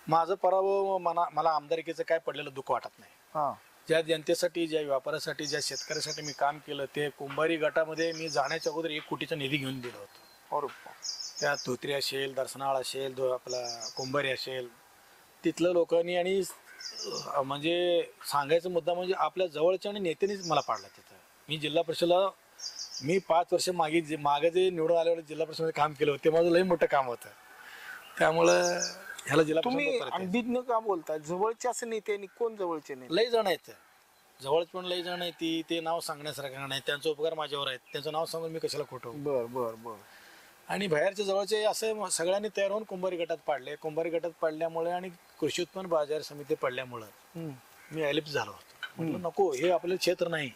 S1: माझं पराभव मला आमदारकीचं काय पडलेलं दुःख वाटत नाही. ज्या जनतेसाठी, ज्या व्यापाऱ्यासाठी, ज्या शेतकऱ्यासाठी मी काम केलं ते कुंभारी गटामध्ये मी जाण्याच्या अगोदर 1 कोटीचा निधी घेऊन दिला होता. त्या धोत्री असेल, दर्शनाळ असेल, आपला कुंभारी असेल, तिथलं लोकांनी आणि म्हणजे सांगायचा मुद्दा म्हणजे आपल्या जवळच्या आणि नेत्यांनीच मला पाडला. तिथं मी जिल्हा परिषदला 5 वर्ष मागे जे निवडून आल्यावर जिल्हा परिषदेमध्ये काम केलं होतं ते माझं लई मोठं काम होतं. त्यामुळं ह्याला जिल्हा
S2: तुम्ही अनभिज्ञ का बोलताय? जवळचे असं नेते कोण जवळचे नाही?
S1: लई जण आहेत जवळच, पण लई जण आहेत. ते नाव सांगण्यासारखं नाही. त्यांचा उपकार माझ्यावर आहेत. त्यांचं नाव सांगून मी कशाला खोटं.
S2: बर.
S1: आणि बाहेरच्या जवळचे असे सगळ्यांनी तयार होऊन कुंभारी गटात पाडले. कुंभारी गटात पाडल्यामुळे आणि कृषी उत्पन्न बाजार समिती पडल्यामुळं मी अलिप्त झालो होतो. म्हटलं नको, हे आपलं क्षेत्र नाही.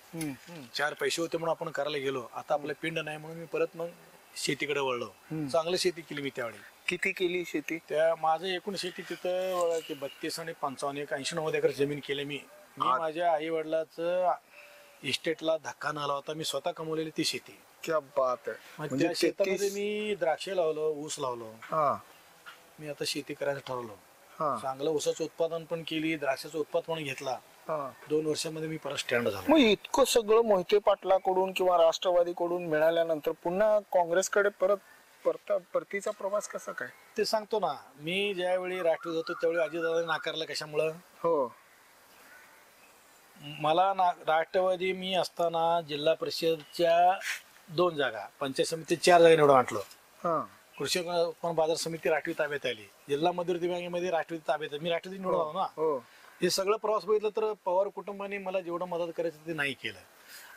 S1: 4 पैसे होते म्हणून आपण करायला गेलो. आता आपलं पिंड नाही म्हणून मी परत मग शेतीकडे वळलो. चांगली शेती केली मी त्यावेळी.
S2: किती केली शेती?
S1: त्या माझं एकूण शेती तिथं 32 आणि 55 80-90 एकर जमीन केली मी. माझ्या आई वडिलांचं इस्टेटला धक्का न आला होता. मी स्वतः कमवलेली ती शेती.
S2: क्या बात आहे.
S1: त्या शेतामध्ये मी द्राक्षे लावलो, ऊस लावलो. मी आता शेती करायचं ठरवलं. चांगलं ऊसाचं उत्पादन पण केली, द्राक्षाचं उत्पादन पण घेतला. 2 वर्षामध्ये मी परत स्टँड झालो.
S2: मग इतकं सगळं मोहिते पाटलाकडून किंवा राष्ट्रवादीकडून मिळाल्यानंतर पुन्हा काँग्रेसकडे परतीचा प्रवास कसा काय?
S1: ते सांगतो ना. मी ज्यावेळी राष्ट्रवादी होतो त्यावेळी अजितदादांनी नाकारलं. कशामुळं? मला राष्ट्रवादी मी असताना जिल्हा परिषदच्या 2 जागा, पंचायत समिती 4 जागा निवडून आणलं. कृषी उत्पन्न बाजार समिती राष्ट्रवादी ताब्यात आली. जिल्हा मध्यवर्ती बँकेमध्ये राष्ट्रवादी ताब्यात. मी राष्ट्रवादी निवडून आलो ना. हे सगळं प्रवास बघितलं तर पवार कुटुंबाने मला जेवढं मदत करायचं ते नाही केलं.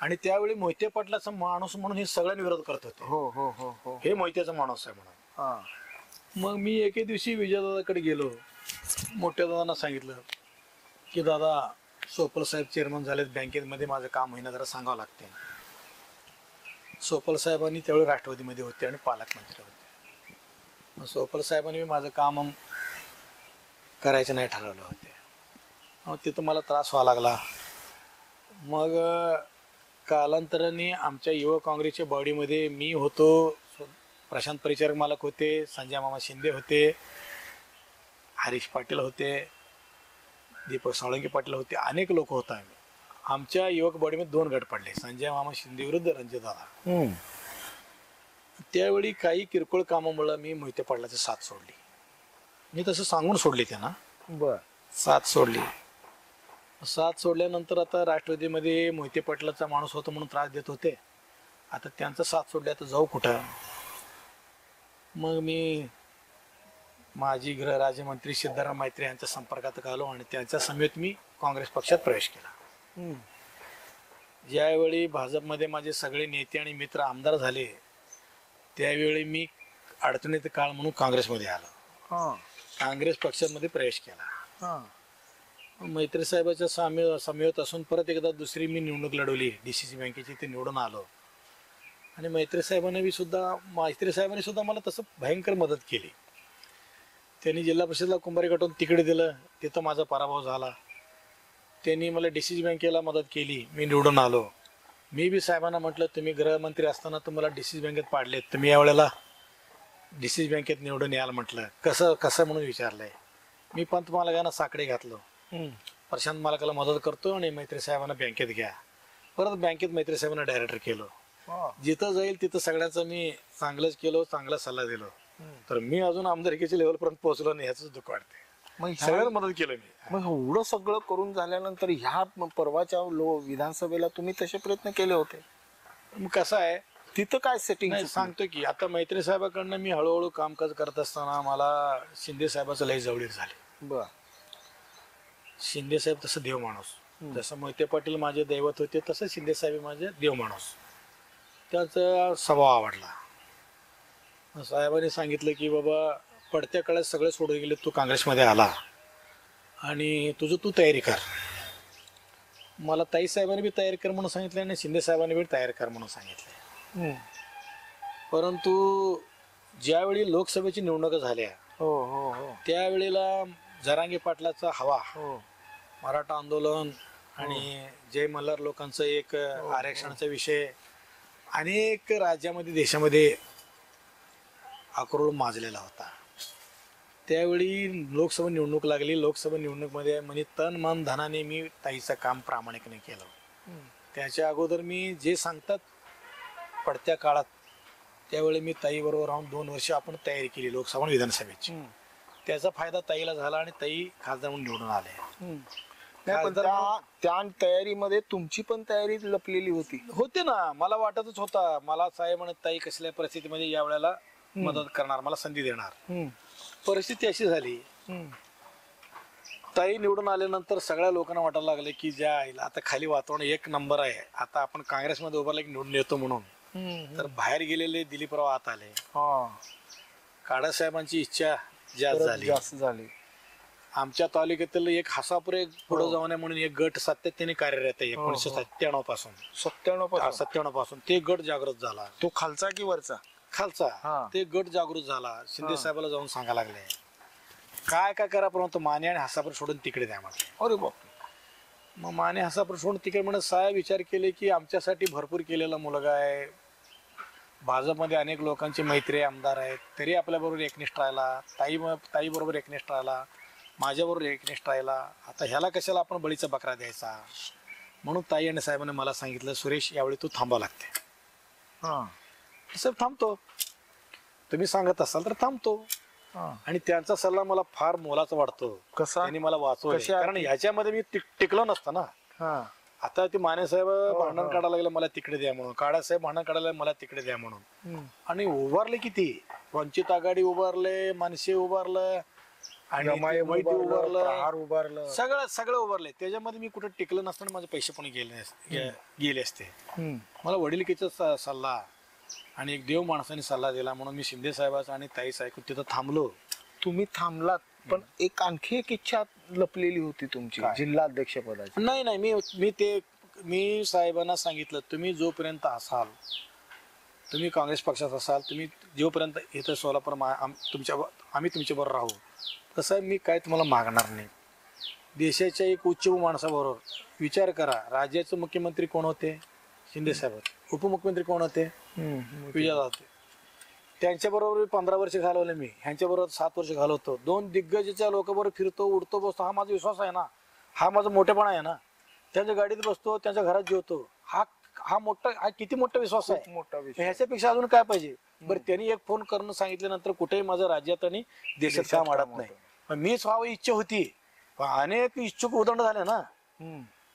S1: आणि त्यावेळी मोहिते पाटलाचा माणूस म्हणून हे सगळ्यांनी विरोध करत होते.
S2: हो हो हो हो.
S1: हे मोहित्याचा माणूस आहे म्हणून.
S2: हा.
S1: मग मी एके दिवशी विजयदादाकडे गेलो. मोठ्या दादांना सांगितलं की दादा सोपल साहेब चेअरमन झालेत बँकेमध्ये, माझं काम होईना, जरा सांगावं लागते. सोपल साहेबांनी त्यावेळी राष्ट्रवादीमध्ये होते आणि पालकमंत्री होते. मग सोपल साहेबांनी माझं काम करायचं नाही ठरवलं होते. मग तिथं मला त्रास व्हावा लागला. मग कालांतराने आमच्या युवक काँग्रेसच्या बॉडीमध्ये मी होतो, प्रशांत परिचारक मालक होते, संजय मामा शिंदे होते, हरीश पाटील होते, दीपक साळुंके पाटील होते, अनेक लोक होता. आम्ही आमच्या युवक बॉडीमध्ये 2 गट पडले, संजय मामा शिंदे विरुद्ध रणजितदादा. त्यावेळी काही किरकोळ कामामुळे मी मोहिते पाटलाची साथ सोडली. मी तसं सांगून सोडली त्यांना.
S2: बर.
S1: साथ सोडली. साथ सोडल्यानंतर आता राष्ट्रवादीमध्ये मोहिते पाटलाचा माणूस होता म्हणून त्रास देत होते. आता त्यांचा साथ सोडली, आता जाऊ कुठं. मग मी माजी गृहराज्यमंत्री सिद्धाराम मैत्री यांच्या संपर्कात आलो आणि त्यांच्या समेत मी काँग्रेस पक्षात प्रवेश केला. ज्यावेळी भाजपमध्ये माझे सगळे नेते आणि मित्र आमदार झाले त्यावेळी मी अडचणीचा काळ म्हणून काँग्रेसमध्ये आलो. काँग्रेस पक्षामध्ये प्रवेश केला. मैत्री साहेबाच्या समवेत असून परत एकदा दुसरी मी निवडणूक लढवली DCC बँकेची, ते निवडून आलो. आणि मैत्री साहेबांनी सुद्धा मला तसं भयंकर मदत केली. त्यांनी जिल्हा परिषदला कुंभारी गटून तिकडे दिलं, तिथं माझा पराभव झाला. त्यांनी मला DCC बँकेला मदत केली, मी निवडून आलो. मी बी साहेबांना म्हटलं तुम्ही गृहमंत्री असताना तुम्हाला DCC बँकेत पाडलेत, तुम्ही यावेळेला DCC बँकेत निवडून याल म्हटलं. कसं म्हणून विचारलंय. मी पंत मालकांना साकडे घातलो, प्रशांत मालकाला मदत करतो आणि मैत्री साहेबांना बँकेत घ्या. परत बँकेत मैत्री साहेबांना डायरेक्टर केलो. जिथं जाईल तिथं सगळ्यांचं मी चांगलंच केलो, चांगला सल्ला दिलो. तर मी अजून आमदारकीच्या लेवलपर्यंत पोहोचलो नाही, ह्याच दुःख वाटते.
S2: मग
S1: सगळ्यात मदत केलं मी.
S2: मग एवढं सगळं करून झाल्यानंतर ह्या परवाच्या विधानसभेला तुम्ही तसे प्रयत्न केले होते.
S1: मग कसं आहे
S2: तिथं काय सेटिंग
S1: सांगतो की आता मैत्री साहेबाकडनं मी हळूहळू कामकाज करत असताना मला शिंदे साहेबाचं लय जवळीक झाली.
S2: बर.
S1: शिंदे साहेब तसं देव माणूस, जसं मोहिते पाटील माझे दैवत होते तसं शिंदे साहेब माझे देव माणूस. त्याचा स्वभाव आवडला. साहेबांनी सांगितलं की बाबा पडत्या काळात सगळे सोडून गेले, तू काँग्रेसमध्ये आला आणि तुझं तू तयारी कर. मला ताई साहेबांनी बी तयारी कर म्हणून सांगितलं आणि शिंदे साहेबांनी बी तयारी कर म्हणून सांगितलं. परंतु ज्यावेळी लोकसभेची निवडणुका झाल्या त्यावेळेला जरांगे पाटलाचा हवा, मराठा आंदोलन आणि जय मल्हार लोकांचं एक आरक्षणाचा विषय अनेक राज्यामध्ये देशामध्ये आक्रोळ माजलेला होता. त्यावेळी लोकसभा निवडणूक लागली. लोकसभा निवडणूकमध्ये म्हणजे तन मन धनाने मी ताईचं काम प्रामाणिकपणे केलं. त्याच्या अगोदर मी जे सांगतात पडत्या काळात त्यावेळी मी ताईबरोबर राहून 2 वर्ष आपण तयारी केली लोकसभा विधानसभेची. त्याचा फायदा ताईला झाला आणि ताई खासदार म्हणून निवडून आले.
S2: त्या तयारीमध्ये तुमची पण तयारी लपलेली होती
S1: ना. मला वाटतच होता मला साहेब म्हणत ताई कसल्या परिस्थितीमध्ये या वेळेला मदत करणार, मला संधी देणार. परिस्थिती अशी झाली, ताई निवडून आल्यानंतर सगळ्या लोकांना वाटायला लागले की ज्या आता खाली वातावरण 1 नंबर आहे, आता आपण काँग्रेसमध्ये उभारला की निवडून येतो म्हणून. तर बाहेर गेलेले दिलीपराव आत आले. काळासाहेबांची इच्छा जास्त झाली. आमच्या तालुक्यातील एक हसापूर एक पुढे जाऊन म्हणून एक गट सातत्याने कार्यरत आहे 1997 पासून ते गट जागृत झाला.
S2: तो खालचा की वरचा?
S1: खालचा. ते गट जागृत झाला. शिंदे साहेबाला जाऊन सांगायला लागले काय करा, परंतु माने आणि हसापूर सोडून तिकडे द्या मला.
S2: अरे बाप.
S1: मग माने हसापूर सोडून तिकडे म्हणत साहेब विचार केले की आमच्यासाठी भरपूर केलेला मुलगा आहे, भाजपमध्ये अनेक लोकांची मैत्री आमदार आहेत, तरी आपल्या बरोबर एकनिष्ठ राहिला, ताई बरोबर एकनिष्ठ राहिला, माझ्याबरोबर एकनिष्ठ राहिला, आता ह्याला कशाला आपण बळीचा बकरा द्यायचा. म्हणून ताई आणि साहेबांनी मला सांगितलं सुरेश यावेळी तू थांबावं लागते. साहेब थांबतो, तुम्ही सांगत असाल तर थांबतो. आणि त्यांचा सल्ला मला फार मोलाचा वाटतो.
S2: कसा?
S1: त्यांनी मला वाचवलं, कारण ह्याच्यामध्ये मी टिकलो नसतं ना. आता ते माने साहेब भांडण काढायला लागले मला तिकडे द्या म्हणून, काळासाहेब भांडण काढायला मला तिकडे द्या म्हणून. आणि उभारले किती, वंचित आघाडी उभारले, मनसे उभारलं, आणि
S2: MIM
S1: माहिती
S2: उभारलं,
S1: उभारलं,
S2: प्रहार उभारलं.
S1: सगळं सगळं उभारलंय. त्याच्यामध्ये मी कुठं टिकलं नसताना माझे पैसे पण गेले असते. मला वडिलकीचा सल्ला आणि एक देव माणसाने सल्ला दिला म्हणून मी शिंदे साहेबाचा आणि ताई साहेब तिथं थांबलो.
S2: तुम्ही थांबलात, पण आणखी एक इच्छा लपलेली होती तुमची,
S1: काय?
S2: जिल्हा अध्यक्ष पदाची.
S1: नाही नाही, मी साहेबांना सांगितलं, तुम्ही जोपर्यंत असाल, तुम्ही काँग्रेस पक्षात असाल, तुम्ही जोपर्यंत इथं सोलापूर आम्ही तुमच्याबरोबर राहू, तसं मी काय तुम्हाला मागणार नाही. देशाच्या एक उच्च माणसाबरोबर विचार करा. राज्याचे मुख्यमंत्री कोण होते? शिंदे साहेब. उपमुख्यमंत्री कोण होते? विजयदादा होते. त्यांच्याबरोबर 15 वर्ष घालवले मी, ह्यांच्याबरोबर 7 वर्ष घालवतो. 2 दिग्गजाच्या लोकांबरोबर फिरतो, उडतो, बसतो. हा माझा विश्वास आहे ना, हा माझा मोठेपणा आहे ना. त्यांच्या गाडीत बसतो, त्यांच्या घरात जेवतो. हा किती मोठा विश्वास आहे.
S2: मोठा विषय.
S1: ह्याच्यापेक्षा अजून काय पाहिजे? बरं, त्यांनी एक फोन करून सांगितल्यानंतर कुठेही माझं राज्यात आणि देशात काम अडत नाही. पण मीच व्हावं इच्छा होती, पण अनेक इच्छुक उदंड झाले ना.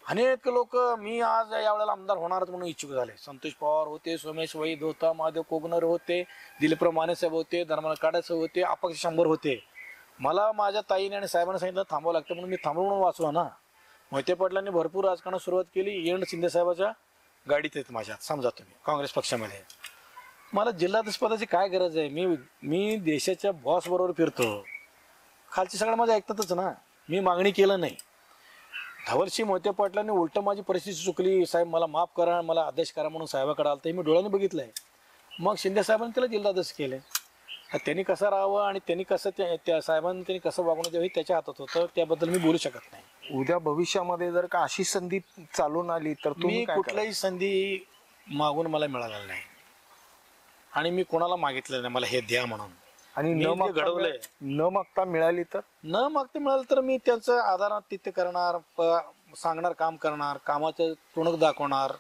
S1: अनेक लोक मी आज यावेळेला आमदार होणारच म्हणून इच्छुक झाले. संतोष पवार होते, सोमेश वैद होता, महादेव कोगनर होते, दिलीपराव माने साहेब होते, धर्मलाल काडे साहेब होते, अपक्ष 100 होते. मला माझ्या ताईने आणि साहेबांनी सांगितलं थांबावं लागतं, म्हणून मी थांबलो म्हणून वाचवा ना. मोहिते पाटलांनी भरपूर राजकारणात सुरुवात केली. एंड शिंदे साहेबाच्या गाडीत आहेत माझ्या, समजा तुम्ही काँग्रेस पक्षामध्ये. मला जिल्हाध्यक्ष पदाची काय गरज आहे? मी देशाच्या बॉस बरोबर फिरतो. खालची सगळं माझं ऐकतातच ना. मी मागणी केलं नाही. धवलशी मोहिते पाटलांनी उलट माझी परिस्थिती चुकली, साहेब मला माफ करा, मला अध्यक्ष करा म्हणून साहेबाकडे आलं. ते मी डोळ्याने बघितलंय. मग शिंदे साहेबांनी त्याला जिल्हाध्यक्ष केले. त्यांनी कसं राहावं आणि त्यांनी कसं त्या साहेबांनी त्यांनी कसं वागणूक द्यावी त्याच्या हातात होतं. त्याबद्दल मी बोलू शकत नाही.
S2: उद्या भविष्यामध्ये जर का अशी संधी चालून आली तर तुम्ही
S1: मी
S2: काय
S1: कुठल्याही संधी मागून मला मिळालेली नाही आणि मी कोणाला मागितलं नाही मला हे द्या म्हणून.
S2: आणि
S1: मी जे घडवलंय,
S2: न मागता मिळाली तर
S1: न मागता मिळालं तर मी त्यांचं आधारात तिथे करणार, सांगणार, काम करणार, कामाचं टुणक दाखवणार.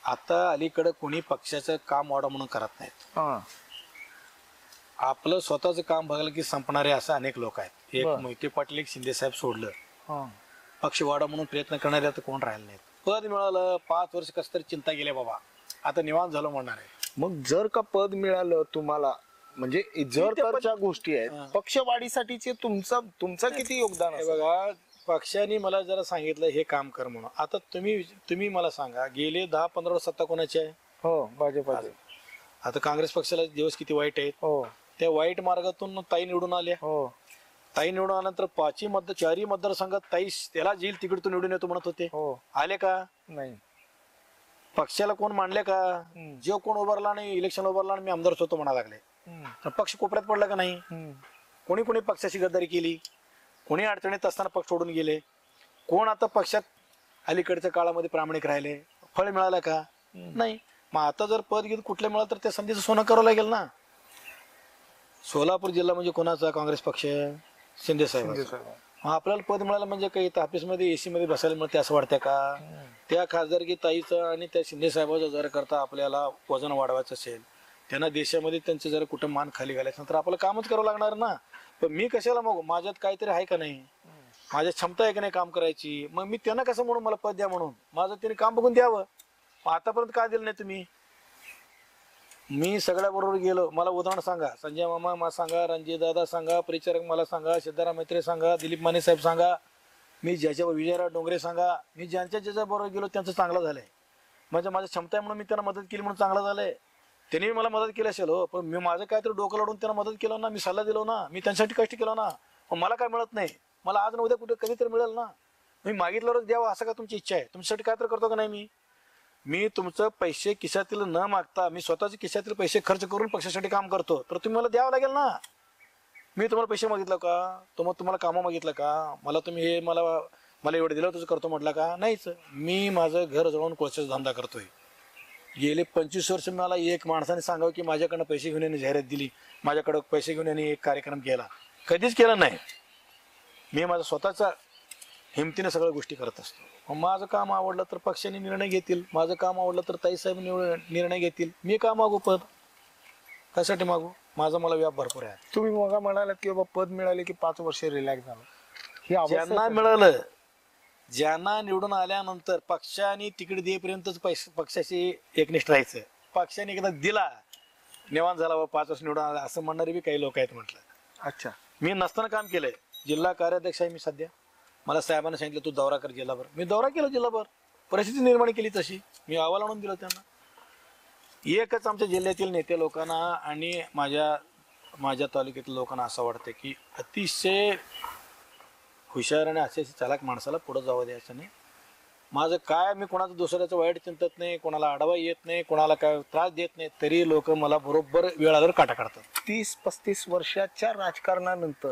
S1: आता अलीकडे कोणी पक्षाचं काम वाढव म्हणून करत नाहीत. आपलं स्वतःचं काम बघायला की संपणारे असं अनेक लोक आहेत. एक मोहिते पाटील, एक शिंदे साहेब सोडलं, पक्ष वाढव म्हणून प्रयत्न करणारे आता कोण राहिले नाहीत. पद मिळालं, 5 वर्ष कस तरी चिंता गेल्या बाबा, आता निवांत झालं म्हणणार आहे.
S2: मग जर का पद मिळालं तुम्हाला, म्हणजे जर तरच्या गोष्टी आहेत, पक्षवाढीसाठीचे तुमचं किती योगदान
S1: हे
S2: असेल?
S1: बघा, पक्षाने मला जरा सांगितलं हे काम कर म्हणून. आता तुम्ही मला सांगा, गेले 10-15 वर्ष सत्ता कोणाची आहे?
S2: हो, भाजपाचे.
S1: आता काँग्रेस पक्षाला दिवस किती वाईट आहेत.
S2: हो,
S1: त्या वाईट मार्गातून ताई निवडून आल्या.
S2: हो,
S1: ताई निवडून आल्यानंतर 4ही मतदारसंघात ताई त्याला जेल तिकीट तो निवडून येतो म्हणत होते.
S2: हो.
S1: आले का?
S2: नाही.
S1: पक्षाला कोण मांडले का? जो कोण उभारला नाही, इलेक्शन उभारला आणि मी आमदार होतो म्हणा लागले. तर पक्ष कोपऱ्यात पडला का नाही? कोणी कोणी पक्षाची गद्दारी केली, कोणी अडचणीत असताना पक्ष सोडून गेले, कोण आता पक्षात अलीकडच्या काळामध्ये प्रामाणिक राहिले, फळ मिळालं का? नाही. मग आता जर पद घेत कुठलं मिळालं तर त्या संधीचं सोनं करावं लागेल ना. सोलापूर जिल्हा म्हणजे कोणाचा? काँग्रेस पक्ष, शिंदे साहेब. मग आपल्याला पद मिळालं म्हणजे काही ऑफिसमध्ये AC मध्ये बसायला मिळते असं वाटतं का? त्या खासदारकी ताईचं आणि त्या शिंदे साहेबाचं जर करता आपल्याला वजन वाढवायचं असेल, त्यांना देशामध्ये त्यांचं जर कुठं मान खाली घालायचं तर आपल्याला कामच करावं लागणार ना. पण मी कशाला मागू? माझ्यात काहीतरी आहे का नाही? माझ्या क्षमता आहे का नाही काम करायची? मग मी त्यांना कसं म्हणून मला पद द्या म्हणून? माझं त्यांनी काम बघून द्यावं. आतापर्यंत काय दिलं नाही तुम्ही? मी सगळ्या बरोबर गेलो. मला उदाहरण सांगा, संजय मामा सांगा, रणजित दादा सांगा, परिचारक मला सांगा, सिद्धाराम मैत्रे सांगा, दिलीप माने साहेब सांगा, मी ज्याच्यावर विजयराव डोंगरे सांगा, मी ज्यांच्या बरोबर गेलो त्यांचं चांगलं झालंय. म्हणजे माझी क्षमता आहे म्हणून मी त्यांना मदत केली म्हणून चांगलं झालंय. त्यांनी मला मदत केली असेल हो, पण मी माझं काहीतरी डोकं लावून त्यांना मदत केलं ना, मी सल्ला दिलो ना, मी त्यांच्यासाठी कष्ट केलं ना. पण मला काय मिळत नाही? मला आज ना उद्या कुठे कधीतरी मिळेल ना. मी मागितल्यावरच द्यावं असं का तुमची इच्छा आहे? तुमच्यासाठी काय तर करतो का नाही? मी तुमचं पैसे खिशातील न मागता मी स्वतःचे खिशातील पैसे खर्च करून पक्षासाठी काम करतो, तर तुम्ही मला द्यावं लागेल ना. मी तुम्हाला पैसे मागितलं का? तुम्हाला कामं मागितलं का? मला तुम्ही हे मला एवढं दिलं तुझं करतो म्हटलं का? नाहीच. मी माझं घर जळून कोळशाचा धंदा करतोय. गेले 25 वर्ष मला एक माणसाने सांगावं की माझ्याकडनं पैसे घेऊन यांनी जाहिरात दिली, माझ्याकडं पैसे घेऊन यांनी एक कार्यक्रम केला, कधीच केला नाही. मी माझा स्वतःचा हिमतीने सगळ्या गोष्टी करत असतो. माझं काम आवडलं तर पक्षाने निर्णय घेतील, माझं काम आवडलं तर ताईसाहेब निर्णय घेतील. मी का मागू पद? कशासाठी मागू? माझा मला व्याप भरपूर आहे.
S2: तुम्ही मग म्हणालात की बाबा पद मिळाले की 5 वर्ष रिलॅक्स झालं.
S1: ज्यांना मिळालं, ज्यांना निवडून आल्यानंतर पक्षाने तिकीट देईपर्यंतच पक्षाशी एकनिष्ठ राहायचं. पक्षाने एकदा दिला निवांत झाला, 5 वर्ष निवडून आला असं म्हणणारे बी काही लोक आहेत म्हटलं.
S2: अच्छा.
S1: मी नसताना काम केलंय. जिल्हा कार्याध्यक्ष आहे मी सध्या. मला साहेबांना सांगितलं तू दौरा कर जिल्हाभर. मी दौरा केला जिल्हाभर. परिस्थिती निर्माण केली तशी मी अहवाल आणून दिला त्यांना. एकच आमच्या जिल्ह्यातील नेते लोकांना आणि माझ्या तालुक्यातील लोकांना असं वाटतं की अतिशय हुशार आणि असे चालाक माणसाला पुढे जावं द्यायचं नाही. माझं काय, मी कोणाचं दुसऱ्याचं वाईट चिंतत नाही, कोणाला आडवा येत नाही, कोणाला काय त्रास देत नाही, तरी लोक मला बरोबर वेळावर काटा काढतात.
S2: 30-35 वर्षाच्या राजकारणानंतर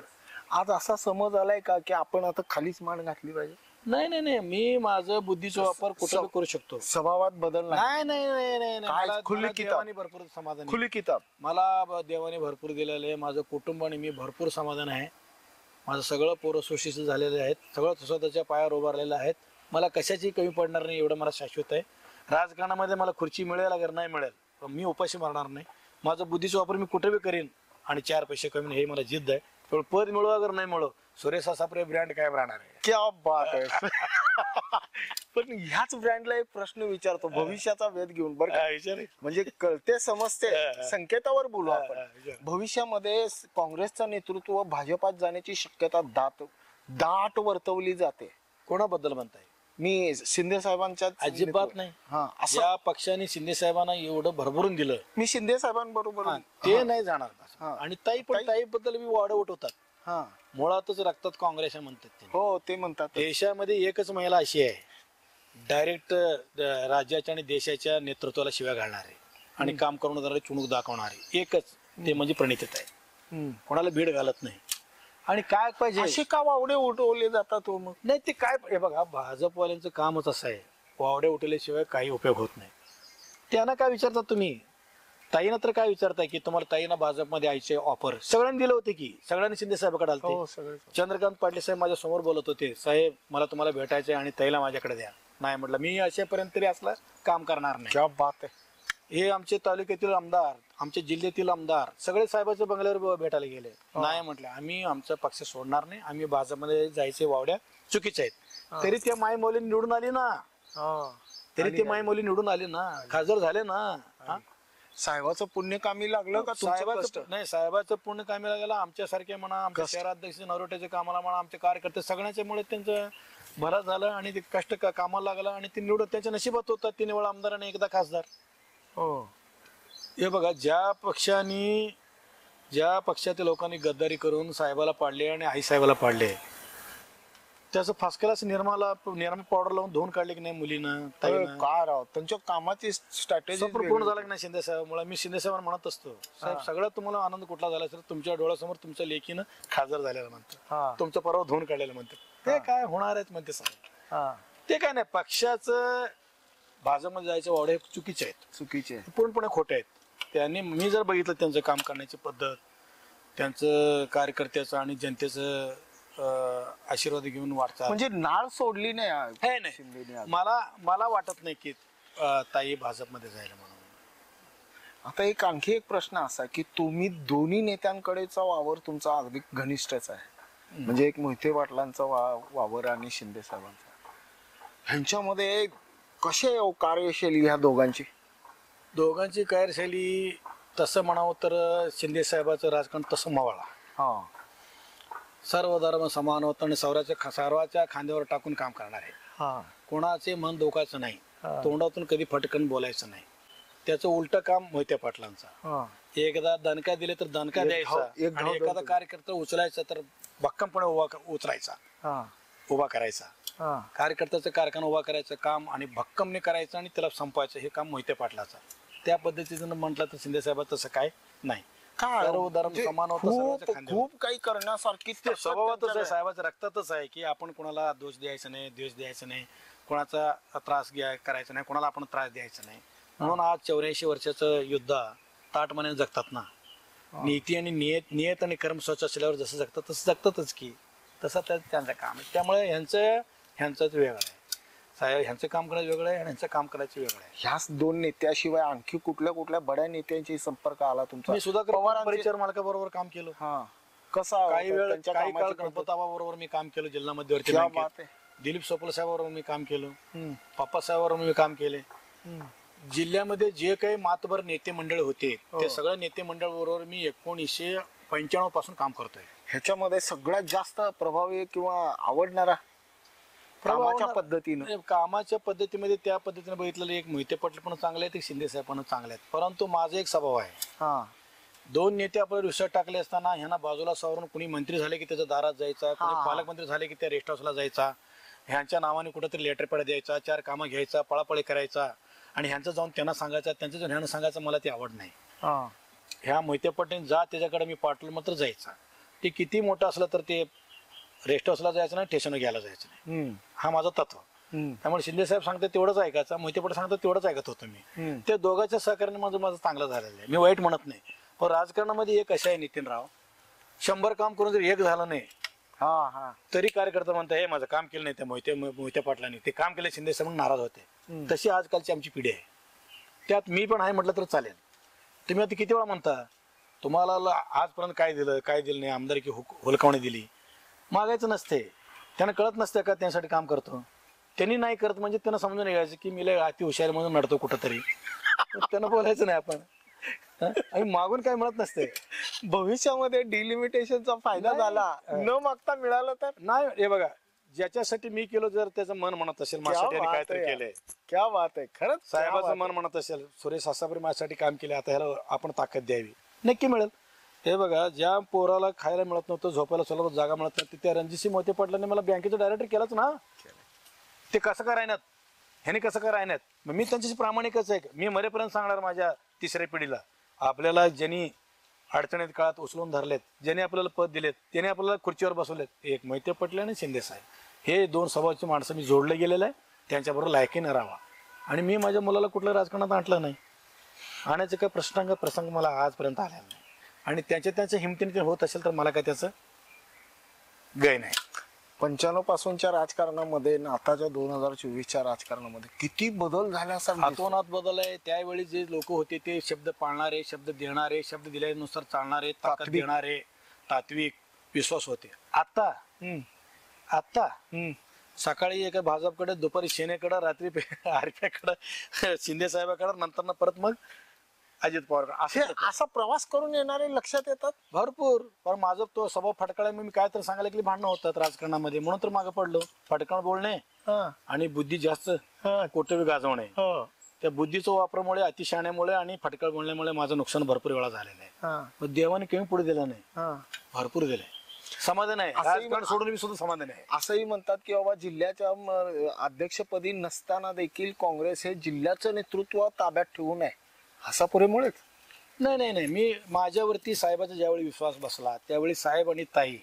S2: आज असा समज आलाय का की आपण आता खालीच मान घातली पाहिजे?
S1: नाही नाही नाही, मी माझं बुद्धीचा वापर कुठं करू शकतो.
S2: स्वभावात बदल
S1: नाही नाही नाही नाही
S2: काय
S1: मला-
S2: खुली
S1: मला
S2: किताब?
S1: देवाने भरपूर समाधान आहे.
S2: खुली किताब.
S1: मला देवाने भरपूर दिलेलं आहे. माझं कुटुंब आणि मी भरपूर समाधान आहे. माझं सगळं पोरं सुशिक्षित झालेले आहेत, सगळं स्वतःच्या पायावर उभारलेलं आहेत. मला कशाची कमी पडणार नाही एवढं मला शाश्वत आहे. राजकारणामध्ये मला खुर्ची मिळेल अगर नाही मिळेल पण मी उपाशी मारणार नाही. माझा बुद्धीचा वापर मी कुठे बी करीन आणि 4 पैसे कमी हे मला जिद्द आहे. पण पद मिळो अगर नाही मिळो, सुरेश सासापुरे ब्रँड काय राहणार आहे.
S2: क्या बात आहे. पण ह्याच ब्रँडला एक प्रश्न विचारतो भविष्याचा वेध घेऊन, बरं का?
S1: विचार
S2: म्हणजे कळते समजते संकेतावर बोलू आपण.
S1: विचार.
S2: भविष्यामध्ये काँग्रेसचं नेतृत्व भाजपात जाण्याची शक्यता दाट वर्तवली जाते.
S1: कोणाबद्दल म्हणताय?
S2: मी शिंदे साहेबांच्या
S1: अजिबात नाही.
S2: हा असं
S1: ज्या पक्षाने शिंदे साहेबांना एवढं भरभरून दिलं
S2: मी शिंदे साहेबांबरोबर
S1: ते नाही जाणार.
S2: हा.
S1: आणि ताई बद्दल मी वाढ उठवतात.
S2: हा
S1: मुळातच रक्तात काँग्रेस आहे म्हणतात ते.
S2: हो ते म्हणतात.
S1: देशामध्ये एकच महिला अशी आहे डायरेक्ट राज्याच्या आणि देशाच्या नेतृत्वाला शिव्या घालणारे आणि काम करून जाणारे, चुणूक दाखवणारे एकच, ते म्हणजे प्रणितीत आहे. कोणाला भीड घालत नाही. आणि काय पाहिजे
S2: असे का वावडे उठवले जातात हो मग?
S1: नाही ते काय, हे बघा भाजपवाल्यांचं कामच असं आहे, वावडे उठवल्याशिवाय काही उपयोग होत नाही. त्यांना काय विचारतात तुम्ही? ताईनं तर काय विचारताय की तुम्हाला ताईनं भाजपमध्ये यायचे ऑफर सगळ्यांनी दिलं होते की, सगळ्यांनी शिंदे साहेबांकडे आलते.
S2: हो सगळे.
S1: चंद्रकांत पाटील साहेब माझ्या समोर बोलत होते, साहेब मला तुम्हाला भेटायचंय आणि ताईला माझ्याकडे द्या. नाही म्हटलं मी अशापर्यंत तरी असलं काम करणार नाही.
S2: क्या बात आहे.
S1: हे आमचे तालुक्यातील आमदार, आमच्या जिल्ह्यातील आमदार सगळे साहेबाच्या बंगल्यावर भेटायला गेले. नाही म्हटलं आम्ही आमचा पक्ष सोडणार नाही, आम्ही भाजपमध्ये जायचे वावड्या चुकीच्या आहेत. तरी त्या माई मौली निवडून आली ना, तरी ते माई मौली निवडून आली ना, खासदार झाले ना.
S2: साहेबाचं पुण्य कामी लागलं का?
S1: साहेबाचं नाही, साहेबाचं पुण्य कामी लागलं. आमच्यासारखे म्हणा, आमच्या शहराध्यक्ष नरोट्याचे कामाला म्हणा, आमचे कार्यकर्ते सगळ्यांच्यामुळे त्यांचं भलं झालं आणि ते कष्ट कामाला लागलं आणि ते निवडून त्यांच्या नशिबात होतात. 3 वेळा आमदार आणि एकदा खासदार.
S2: हो
S1: हे बघा, ज्या पक्षातील लोकांनी गद्दारी करून साहेबाला पाडले आणि आई साहेबाला पाडले, त्याचं फासकेलाच निर्मा पावडर लावून धुवून काढले की नाही मुलीनं, ताईनं.
S2: काय राव त्यांच्या कामाची स्ट्रॅटेजी
S1: सफर पूर्ण झाला की नाही शिंदे साहेबांमुळे. मी शिंदे साहेबांना म्हणत असतो, साहेब सगळ्यात तुम्हाला आनंद कुठला झाला सर? तुमच्या डोळ्यासमोर तुमच्या लेकीनं खासदार झालेला म्हणतो, तुमचं परवा धुवून काढलेलं म्हणतो. ते काय होणार आहेत म्हणते साहेब. ते काय नाही, पक्षाचं भाजपमध्ये जायचे वावडे चुकीचे आहेत,
S2: चुकीचे
S1: पूर्णपणे खोटे आहेत. त्यांनी मी जर बघितलं त्यांचं काम करण्याची पद्धत, त्यांचं कार्यकर्त्याचं आणि जनतेचं आशीर्वाद घेऊन वाटतात.
S2: म्हणजे नाळ सोडली नाही
S1: नाही
S2: शिंदेने आज.
S1: मला वाटत नाही की ताई भाजपमध्ये जायला म्हणून.
S2: आता आणखी एक प्रश्न असा की तुम्ही दोन्ही नेत्यांकडेचा वावर तुमचा अगदी घनिष्ठच आहे. म्हणजे एक मोहिते पाटलांचा वावर आणि शिंदे साहेबांचा. ह्यांच्यामध्ये कसे कार्यशैली ह्या
S1: दोघांची कार्यशैली तसं म्हणावं तर शिंदे साहेबाचं राजकारण तसं मावळा. सर्व धर्म समान होतं आणि सर्वाच्या खांद्यावर टाकून काम करणार आहे. कोणाचे मन धोकायचं नाही, तोंडातून कधी फटकन बोलायचं नाही. त्याचं उलट काम मोहिते पाटलांचा. एकदा दणका दिले तर दणका द्यायचा आणि एखादा कार्यकर्ता उचलायचा तर भक्कमपणे उभा करायचा. कार्यकर्त्याचं कारखाना उभा करायचं काम आणि भक्कमने करायचं आणि त्याला संपवायचं, हे काम मोहिते पाटलाचं. त्या पद्धतीनं म्हटलं तर शिंदे साहेबात तसं काय नाही. सर्व धर्म समान होतं,
S2: खूप काही करण्यासारखी
S1: स्वभावातच आहे, साहेबाच्या रक्तातच आहे की आपण कोणाला दोष द्यायचा नाही, द्वेष द्यायचा नाही, कोणाचा त्रास करायचा नाही, कोणाला आपण त्रास द्यायचा नाही. म्हणून आज 84 वर्षाचं युद्ध ताटमाने जगतात ना. नीती आणि नियत आणि कर्म स्वच्छ असल्यावर जसं जगतात तसं जगतातच की, तसं त्यांचं काम आहे. त्यामुळे ह्यांचंच वेगळं आहे. साहेब ह्यांचं काम करायचं वेगळं आहे आणि ह्यांचं काम करायचं वेगळं आहे.
S2: ह्याच 2 नेत्याशिवाय आणखी कुठल्या बड्या नेत्यांशी संपर्क आला तुमचा?
S1: मी सुधाकर पवार परिचार मालकाबरोबर काम केलं.
S2: कसा
S1: काही काळ गणपताबाबरोबर मी काम केलं जिल्हा मध्यवर्ती बँकेत. दिलीप सोपल साहेबाबरोबर मी काम केलं. पप्पा साहेबाबरोबर मी काम केले. जिल्ह्यामध्ये जे काही मातबर नेते मंडळ होते ते सगळ्या नेते मंडळ बरोबर मी 1995 पासून काम करतोय.
S2: ह्याच्यामध्ये सगळ्यात जास्त प्रभावी किंवा आवडणारा कामाच्या पद्धतीनं
S1: कामाच्या पद्धतीमध्ये त्या पद्धतीने बघितलेलं एक मोहिते पाटील पण चांगले आहेत, एक शिंदे साहेब पण चांगले आहेत. परंतु माझा एक स्वभाव आहे,
S2: हा
S1: दोन नेते आपल्याला रिसर्च टाकले असताना ह्यांना बाजूला सावरून कुणी मंत्री झाले की त्याच्या दारात जायचा, कुणी
S2: हा.
S1: पालकमंत्री झाले की त्या रेस्ट हाऊसला जायचा, ह्यांच्या नावाने कुठेतरी लेटर पॅड द्यायचा, 4 कामं घ्यायचा, पळापळी करायचा आणि ह्यांचं जाऊन त्यांना सांगायचं, त्यांचं जाऊन ह्यांना सांगायचं. मला ती आवड नाही.
S2: हा
S1: ह्या मोहिते पाटील जा त्याच्याकडे मी पाठवलं मात्र जायचा. ते किती मोठं असलं तर ते रेस्ट हाऊसला जायचं नाही, स्टेशनवर घ्यायला जायचं नाही. हा माझं तत्व. त्यामुळे शिंदे साहेब सांगते तेवढंच ऐकायचं, मोहिते पाटील सांगतात तेवढंच ऐकत होतो मी. ते दोघांच्या सहकार्याने माझं चांगलं झालेलं आहे. मी वाईट म्हणत नाही. पण राजकारणामध्ये एक अशा आहे नितीनराव, 100 काम करून जर एक झालं नाही
S2: हा हा
S1: तरी कार्यकर्ता म्हणता हे माझं काम केलं नाही त्या मोहिते पाटलांनी, ते काम केलं शिंदे साहेब म्हणून नाराज होते. तशी आजकालची आमची पिढी आहे. त्यात मी पण आहे म्हटलं तर चालेल. तुम्ही आता किती वेळा म्हणता तुम्हाला आजपर्यंत काय दिलं काय दिलं नाही, आमदारकी हुलकावणी दिली, मागायचं नसते. त्यांना कळत नसते का त्यांसाठी काम करतो. त्यांनी नाही करत म्हणजे त्यांना समजून यायचं की मी लय अति हुशार म्हणून नडतो कुठंतरी, त्यांना बोलायचं नाही आपण. आणि मागून काय मिळत नसते.
S2: भविष्यामध्ये डिलिमिटेशनचा फायदा
S1: नाही.
S2: झाला, न मागता मिळालं तर
S1: नाही. हे बघा, ज्याच्यासाठी मी केलो जर त्याचं मन म्हणत असेल माझ्यासाठी
S2: क्या बात
S1: काहीतरी
S2: आहे.
S1: केलंय,
S2: क्या बात आहे, खरंच
S1: साहेबाचं मन म्हणत असेल सुरेश सासापुरे माझ्यासाठी काम केले, आता ह्याला आपण ताकद द्यावी, नक्की मिळेल. हे बघा, ज्या पोराला खायला मिळत नव्हतं, झोपायला सोलावर जागा मिळत नव्हती, त्या रणजितसिंह मोहिते पाटलांनी मला बँकेचं डायरेक्टर केलंच ना. ते कसं काय राहण्यात, ह्याने कसं काय राहण्यात. मग मी त्यांच्याशी प्रामाणिकच आहे. मी मरेपर्यंत सांगणार माझ्या तिसऱ्या पिढीला, आपल्याला ज्यांनी अडचणीत काळात उचलून धरलेत, ज्यांनी आपल्याला पद दिलेत, त्यांनी आपल्याला खुर्चीवर बसवलेत, एक मोहिते पाटील आणि शिंदे साहेब, हे 2 स्वभावाची माणसं मी जोडले गेलेलं आहे. त्यांच्याबरोबर लायकीने राहावा. आणि मी माझ्या मुलाला कुठल्या राजकारणात आणलं नाही, आणायचं काय प्रसंग मला आजपर्यंत आलेला नाही. आणि त्यांच्या हिमतीने होत असेल तर मला काय त्याचं गय नाही.
S2: 95 पासूनच्या राजकारणामध्ये आणि आताच्या 2024च्या राजकारणामध्ये किती बदल झाला असं
S1: हातोनात बदल आहे. त्यावेळी जे लोक होते ते शब्द पाळणारे, शब्द देणारे, शब्द दिल्यानुसार चालणारे, ताकद
S2: तात्विक.
S1: देणारे, तात्विक विश्वास होते. आता सकाळी एका भाजपकडे, दुपारी सेनेकडे, रात्री आरपीआयकडे, शिंदे साहेबाकडे, नंतर परत मग अजित पवार.
S2: असा प्रवास करून येणारे लक्षात येतात
S1: भरपूर. पण माझं तो स्वभाव फटकाळा. मी काय तर सांगायला की भांडणं होतात राजकारणामध्ये, म्हणून तर मागे पडलो. फटकण बोलणे आणि बुद्धी जास्त कोटवी गाजवणे, त्या बुद्धीच्या वापरामुळे, अतिशहाण्यामुळे आणि फटकळ बोलण्यामुळे माझं नुकसान भरपूर वेळा झालेलं आहे. मग देवाने कमी पुढे दिलं नाही, भरपूर दिलंय. समाधान आहे. राजकारण सोडून मी सुद्धा समाधान आहे.
S2: असंही म्हणतात की बाबा जिल्ह्याच्या अध्यक्षपदी नसताना देखील काँग्रेस हे जिल्ह्याचं नेतृत्व ताब्यात ठेवून आहे, हसापुरेमुळेच.
S1: नाही, मी माझ्यावरती साहेबाचा ज्यावेळी विश्वास बसला त्यावेळी साहेब आणि ताई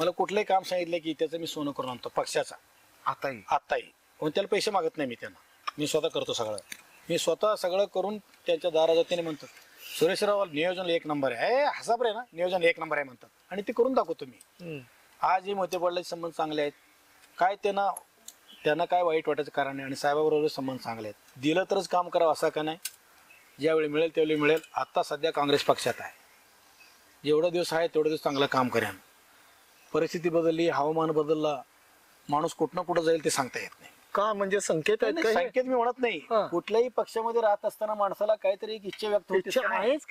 S1: मला कुठलंही काम सांगितलं की त्याचं मी सोनं करून आणतो पक्षाचा. आताही पण त्याला पैसे मागत नाही मी त्यांना, मी स्वतः करतो सगळं. मी स्वतः सगळं करून त्यांच्या दारात त्याने म्हणतात सुरेशराव नियोजन 1 नंबर आहे, हसापरे ना नियोजन 1 नंबर आहे म्हणतात, आणि ते करून दाखवतो मी. आजही मोहिते पाटलाचे संबंध चांगले आहेत. काय त्यांना काय वाईट वाटायचं कारण नाही. आणि साहेबाबरोबर संबंध चांगले आहेत. दिलं तरच काम करावं असं का नाही, ज्यावेळी मिळेल त्यावेळी मिळेल. आता सध्या काँग्रेस पक्षात आहे, जेवढा दिवस आहे तेवढे दिवस चांगलं काम करेन. परिस्थिती बदलली, हवामान बदलला, माणूस कुठनं कुठं जाईल ते सांगता येत नाही.
S2: का म्हणजे संकेत आहेत का हे?
S1: संकेत मी म्हणत नाही. कुठल्याही पक्षामध्ये राहत असताना माणसाला काहीतरी एक इच्छा व्यक्त होते.
S2: इच्छा आहेच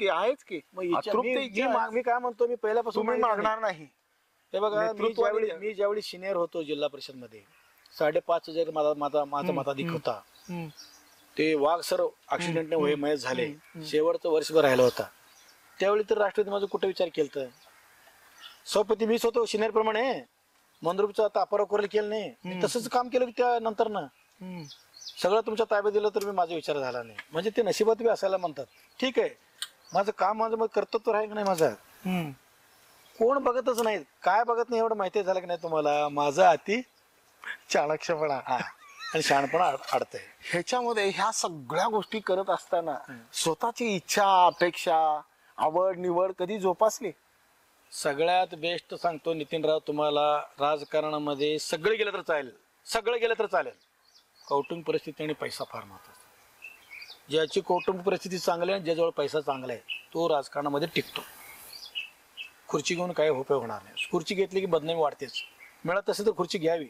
S2: की
S1: मग इच्छा
S2: अतृप्त इच्छा
S1: मी काय म्हणतो, मी पहिल्यापासून
S2: तुम्ही मागणार नाही.
S1: हे बघा,
S2: नेतृत्वाने
S1: मी ज्यावेळी सिनियर होतो जिल्हा परिषद मध्ये 5,500 माझा मताधिक होता. ते वाघ सर ऍक्सिडेंटने मयत झाले, शेवटचं वर्षभर राहिला होता. त्यावेळी तर राष्ट्रवादी माझं कुठे विचार केलं. सभापती मीच होतो सिनियर प्रमाणे, मंद्रुपचं आता अपराकोरल केलं नाही. मी तसंच काम केलं की त्यानंतर ना सगळं तुमच्या ताब्यात दिलं तर मी माझा विचार झाला नाही. म्हणजे ते नशिबात बी असायला म्हणतात. ठीक आहे, माझं काम माझं मग कर्तव्य राहील की नाही माझं, कोण बघतच नाही. काय बघत नाही एवढं माहिती झालं की नाही तुम्हाला. माझं अति
S2: चाणक्षपणा
S1: आणि शहाणपणा अडतंय
S2: ह्याच्यामध्ये. ह्या सगळ्या गोष्टी करत असताना स्वतःची इच्छा, अपेक्षा, आवड निवड कधी जोपासली?
S1: सगळ्यात बेस्ट सांगतो नितीनराव तुम्हाला, राजकारणामध्ये सगळं गेलं तर चालेल, कौटुंबिक परिस्थिती आणि पैसा फार महत्वाचा. ज्याची कौटुंबिक परिस्थिती चांगली आहे, ज्याजवळ पैसा चांगला आहे, तो राजकारणामध्ये टिकतो. खुर्ची घेऊन काय उपयोग होणार नाही. खुर्ची घेतली की बदनामी वाढतेच. मिळत असेल तर खुर्ची घ्यावी,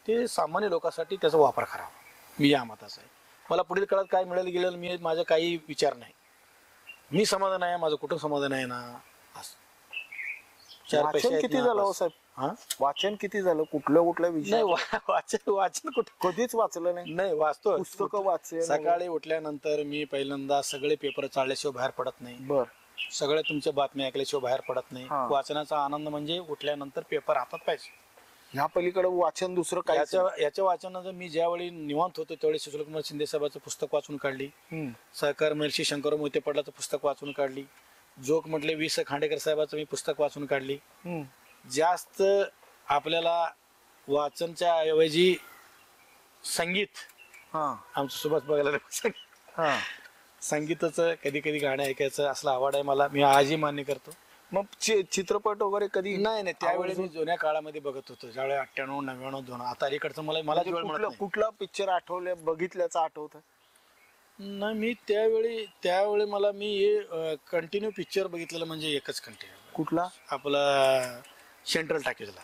S1: ते सामान्य लोकांसाठी त्याचा वापर करावा. मी या मताचा आहे. मला पुढील काळात काय मिळेल गेलेलं मी माझा काही विचार नाही. मी समाधान आहे, माझं कुटुंब समाधान आहे ना, चार पैसे
S2: वाचन
S1: आहेत
S2: किती
S1: ना
S2: झालं हो
S1: बस.
S2: साहेब?
S1: हा?
S2: वाचन किती झालं? कुठल्या विषय
S1: नाही वाचन वाचन कुठे
S2: कधीच वाचलं नाही.
S1: नाही वाचतो
S2: पुस्तकं वाचन
S1: सकाळी उठल्यानंतर मी पहिल्यांदा सगळे पेपर चाळल्याशिवाय बाहेर पडत नाही.
S2: बर.
S1: सगळे तुमच्या बातम्या ऐकल्याशिवाय बाहेर पडत नाही.
S2: हा.
S1: वाचनाचा आनंद म्हणजे उठल्यानंतर पेपर हातात पाहिजे.
S2: ह्या पलीकडे वाचन दुसरं काय?
S1: याच्या वाचनाचं मी ज्यावेळी निवांत होतो त्यावेळी सुशीलकुमार शिंदे साहेबांचं पुस्तक वाचून काढली. सहकार महर्षी शंकरराव मोहिते पाटलाचं पुस्तक वाचून काढली. जोक म्हटले वि. स. खांडेकर साहेबांचं मी पुस्तक वाचून काढली. जास्त आपल्याला वाचनच्या ऐवजी संगीत आमचं सुभाष बघायला संगीताचं कधी कधी गाणं ऐकायचं असलं आवड आहे मला. मी आजही मान्य करतो.
S2: मग चित्रपट वगैरे कधी?
S1: नाही त्यावेळी मी जुन्या काळामध्ये बघत होतो ज्यावेळी 98 99 2 आता अलीकडचं मला वेळ मिळत नाही.
S2: कुठला पिक्चर आठवल्या बघितल्याचं आठवत?
S1: नाही मी त्यावेळी मला मी हे कंटिन्यू पिक्चर बघितलेलं म्हणजे एकच कंटिन्यू.
S2: कुठला?
S1: आपला सेंट्रल टाकीजला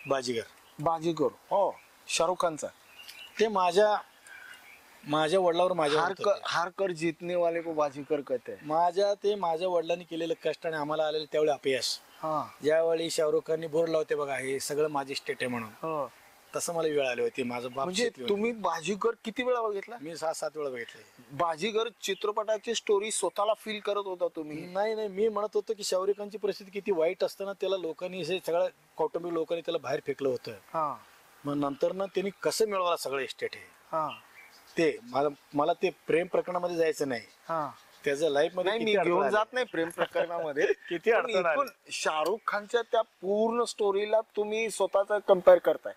S2: बाजीगर. हो, शाहरुख खानचा.
S1: ते माझ्या वडिलावर
S2: हारकर जीतने वाले को बाजीगर कहते हैं.
S1: माझ्या वडिलांनी केलेलं कष्ट आणि आम्हाला आलेलं त्यावेळी अपयश. ज्यावेळी शाहरुख खाननी बोर लावते बघा हे सगळं माझी स्टेट आहे म्हणून, तसं मला वेळ आली होती. माझं बाप
S2: म्हणजे तुम्ही बाजीगर किती वेळा बघितला?
S1: मी 6-7 वेळा बघितले.
S2: बाजीगर चित्रपटाची स्टोरी स्वतःला फील करत होता तुम्ही?
S1: नाही मी म्हणत होतो की शाहरुख खानची परिस्थिती किती वाईट असताना त्याला लोकांनी हे सगळं कौटुंबिक लोकांनी त्याला बाहेर फेकलं होतं. मग नंतर ना त्यांनी कसं मिळवला सगळं इस्टेट हे ते मला ते प्रेम प्रकरणामध्ये जायचं नाही. त्याचं लाईफ मध्ये
S2: मी घेऊन जात नाही प्रेम प्रकरणामध्ये.
S1: किती अडचण.
S2: शाहरुख खानच्या त्या पूर्ण स्टोरीला तुम्ही स्वतःच कम्पेअर करताय?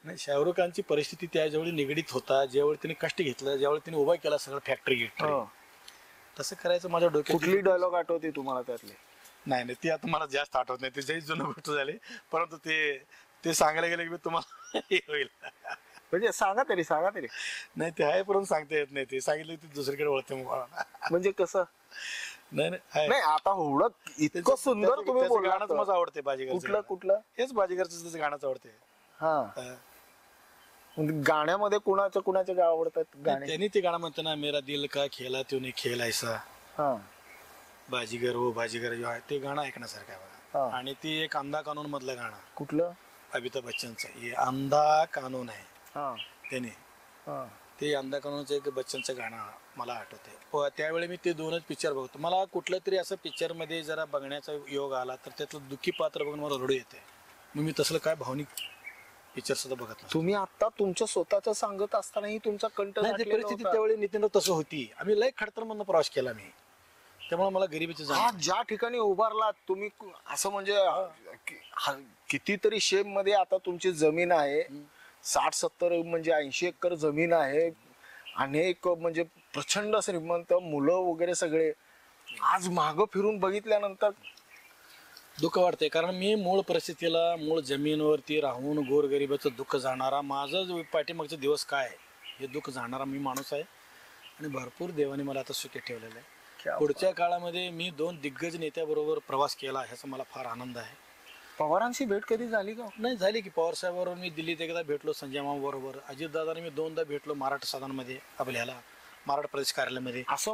S1: नाही शाहरुख खानची परिस्थिती त्यावेळी निगडीत होता. ज्यावेळी त्यांनी कष्ट घेतलं, ज्यावेळी त्यांनी उभा केला सगळं फॅक्टरी तसं करायचं माझ्या डोक्यात.
S2: कुठली डायलॉग आठवते तुम्हाला त्यातले?
S1: नाही ती आता मला जास्त आठवत नाही. ते जरी जुनं गोष्ट झाली परंतु ते सांगायला गेलं की तुम्हाला हे होईल.
S2: म्हणजे सांगा तरी.
S1: नाही ते आहे परंतु सांगता येत नाही. ते सांगितलं ते दुसरीकडे वळते मला.
S2: म्हणजे कसं? नाही आता एवढं इतकं सुंदर तुम्ही बोलला.
S1: गाणंच माझं आवडते बाजीगर.
S2: कुठलं?
S1: हेच बाजीगरचं गाणंच आवडते.
S2: गाण्यामध्ये कुणाचे गाव आवडतात गाणे?
S1: त्यांनी ते गाणं म्हणतं ना, मेरा दिल का खेला तूने खेल ऐसा, बाजीगर हो बाजीगर जो आहे ते गाणं ऐकण्यासारखं आहे बघा. आणि ती एक अंधा कानून मधलं गाणं.
S2: कुठलं?
S1: अमिताभ बच्चनचं हे अंधा कानून आहे. त्याने ते अंधा कानूनचं एक बच्चनचं गाणं मला आठवतंय. त्यावेळी मी ते 2च पिक्चर बघतो. मला कुठलं तरी असं पिक्चर मध्ये जरा बघण्याचा योग आला तर त्यातलं दुःखी पात्र बघून मला रडू येते. मग मी तसलं काय भावनिक पिक्चर सुद्धा बघत नाही.
S2: तुम्ही आता तुमच्या स्वतःच सांगत असतानाही तुमचा कंठ
S1: परिस्थिती त्यावेळी नितीनराव तसं होती. आम्ही लय खडतर मधनं प्रवास केला मी, त्यामुळे मला गरिबीची
S2: ज्या ठिकाणी उभारला तुम्ही असं म्हणजे कितीतरी शेप मध्ये आता तुमची जमीन आहे. 60-70 म्हणजे 80 एकर जमीन आहे. अनेक म्हणजे प्रचंड श्रीमंत मुलं वगैरे सगळे. आज मागं फिरून बघितल्यानंतर
S1: दुःख वाटते. कारण मी मूळ परिस्थितीला मूळ जमीनवरती राहून गोरगरिबाचं दुःख जाणारा, माझं पाठीमागचे दिवस काय हे दुःख जाणारा मी माणूस आहे. आणि भरपूर देवाने मला आता सुखी ठेवलेलं आहे. पुढच्या काळामध्ये मी 2 दिग्गज नेत्याबरोबर प्रवास केला ह्याचा मला फार आनंद आहे.
S2: पवारांची भेट कधी झाली का?
S1: नाही झाली की पवार साहेबांबरोबर मी दिल्लीत एकदा भेटलो, संजय मामा बरोबर. अजितदादांनी मी 2दा भेटलो मराठा सदनामध्ये, आपल्याला मराठा प्रदेश कार्यालयामध्ये.
S2: असं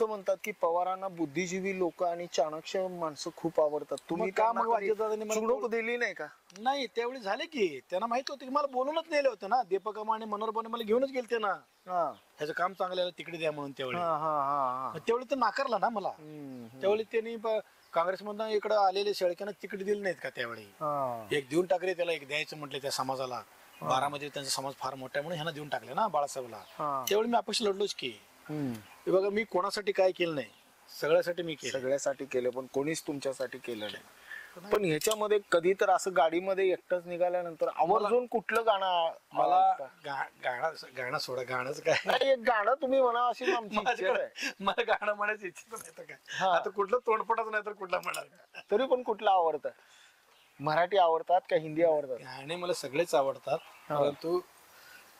S2: म्हणतात की पवारांना बुद्धिजीवी लोक आणि चाणक्य माणसं खूप आवडतात. तुम्ही
S1: का मग अजितदादांनी
S2: मला दिली नाही का?
S1: नाही त्यावेळी झाले की त्यांना माहित होतं की मला बोलूनच नेले होते ना. दीपक आणि मनोहर मला घेऊनच गेलते ना. ह्याचं काम चांगलं तिकडे द्या म्हणून. त्यावेळी ते नाकारला ना मला. त्यावेळी त्यांनी काँग्रेसमधून इकडे आलेले शेळक्यांना तिकीट दिले नाहीत का त्यावेळी? एक देऊन टाकले त्याला, एक द्यायचं म्हटले त्या समाजाला. बारामध्ये त्यांचा समाज फार मोठा आहे म्हणून ह्यांना देऊन टाकले ना बाळासाहेबला. त्यावेळी मी अपक्ष लढलोच की. बघा मी कोणासाठी काय केलं नाही, सगळ्यासाठी मी केलं.
S2: सगळ्यासाठी केलं पण कोणीच तुमच्यासाठी केलं नाही. पण ह्याच्यामध्ये कधी तर असं गाडीमध्ये एकटंच निघाल्यानंतर आवर्जून कुठलं गाणं?
S1: मला गाणं सोडा, गाणंच काय
S2: एक गाणं तुम्ही म्हणा अशी
S1: मला गाणं म्हणायची इच्छा नाही काय. आता कुठलं तोंडपटाच नाही तर कुठला म्हणाल.
S2: तरी पण कुठलं आवडतं? मराठी आवडतात का हिंदी आवडतात?
S1: गाणे मला सगळेच आवडतात, परंतु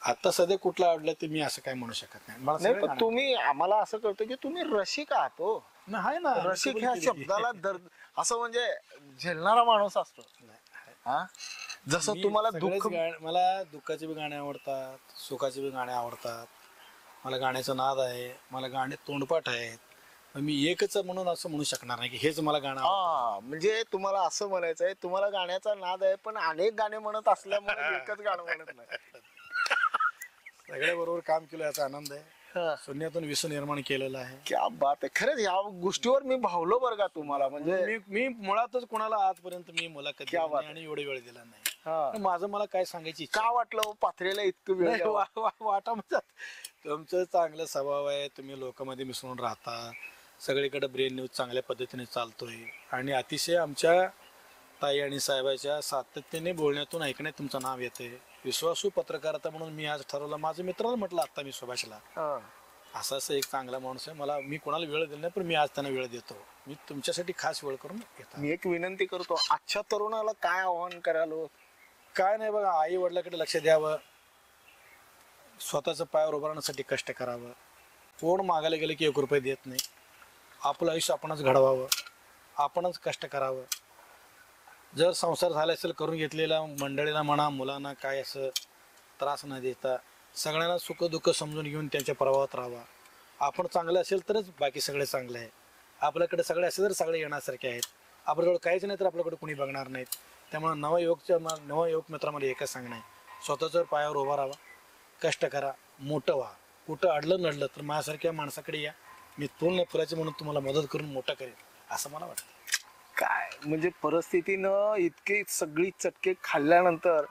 S1: आता सध्या कुठलं आवडलं ते मी असं काय म्हणू शकत नाही.
S2: पण तुम्ही आम्हाला असं कळतं की तुम्ही रसिक आहात. हो
S1: आहे ना,
S2: रसिक ह्या शब्दाला दर्द असं म्हणजे झेलणारा माणूस असतो. जसं तुम्हाला दुःख,
S1: मला दुःखाचे बी गाणे आवडतात, सुखाचे बी गाणे आवडतात. मला गाण्याचा नाद आहे, मला गाणे तोंडपाठ आहेत. मी एकच म्हणून असं म्हणू शकणार नाही की हेच मला गाणं आवडतं.
S2: हा म्हणजे तुम्हाला असं म्हणायचं आहे, तुम्हाला गाण्याचा नाद आहे पण अनेक गाणे म्हणत असल्यामुळे एकच गाणं म्हणत नाही.
S1: सगळ्या बरोबर काम केलं याचा आनंद आहे.
S2: हा.
S1: शून्यातून विश्व निर्माण केलेलं आहे.
S2: क्या बात आहे. खरंच या गोष्टीवर मी भावलो बरं का तुम्हाला. म्हणजे
S1: मी मुळातच कोणाला आजपर्यंत मी मुलाखत
S2: क्या
S1: दिली
S2: बात
S1: नाही आणि एवढे वेळ दिला नाही.
S2: हा.
S1: माझं मला काय सांगायची इच्छा
S2: का वाटलं हो पाथरीला इतकं वेळ
S1: नाही,
S2: द्यावा?
S1: वाटा म्हणजे तुमचं चांगलं स्वभाव आहे, तुम्ही लोकांमध्ये मिसळून राहता, सगळीकडे ब्रेन न्यूज चांगल्या पद्धतीने चालतोय आणि अतिशय आमच्या ताई आणि साहेबाच्या सातत्याने बोलण्यातून ऐकण्यात तुमचं नाव येते. विश्वासू पत्रकारिता म्हणून मी आज ठरवलं. माझं मित्राला म्हटलं आता मी सुभाषला,
S2: हा.
S1: असं असं एक चांगला माणूस आहे, मला मी कोणाला वेळ दिला नाही पण मी आज त्यांना वेळ देतो. मी तुमच्यासाठी खास वेळ करून घेतो.
S2: मी एक विनंती करतो, आजच्या तरुणाला काय आव्हान करायला?
S1: काय नाही बघा, आई वडिलाकडे लक्ष द्यावं, स्वतःचं पायावर उभं राहण्यासाठी कष्ट करावं. कोण मागायला गेलं की 1 रुपये देत नाही. आपलं आयुष्य आपणच घडवावं, आपणच कष्ट करावं. जर संसार झाला असेल करून घेतलेला, मंडळीला म्हणा मुलांना काय असं त्रास न देता सगळ्यांना सुख दुःख समजून घेऊन त्यांच्या प्रभावात राहावा. आपण चांगलं असेल तरच बाकी सगळे चांगले आहे. आपल्याकडे सगळे असेल तर सगळे येण्यासारखे आहेत. आपल्याकडे काहीच नाही तर आपल्याकडे कोणी बघणार नाहीत. त्यामुळे नवा युवक मित्रामध्ये एकच सांगणं आहे, स्वतःच्या पायावर उभा राहावा, कष्ट करा, मोठं व्हा. कुठं अडलं नडलं तर माझ्यासारख्या माणसाकडे या, मी तोल नाही फुलाचे म्हणून तुम्हाला मदत करून मोठं करेन असं मला वाटतं.
S2: काय म्हणजे परिस्थितीनं इतकी सगळी चटके खाल्ल्यानंतर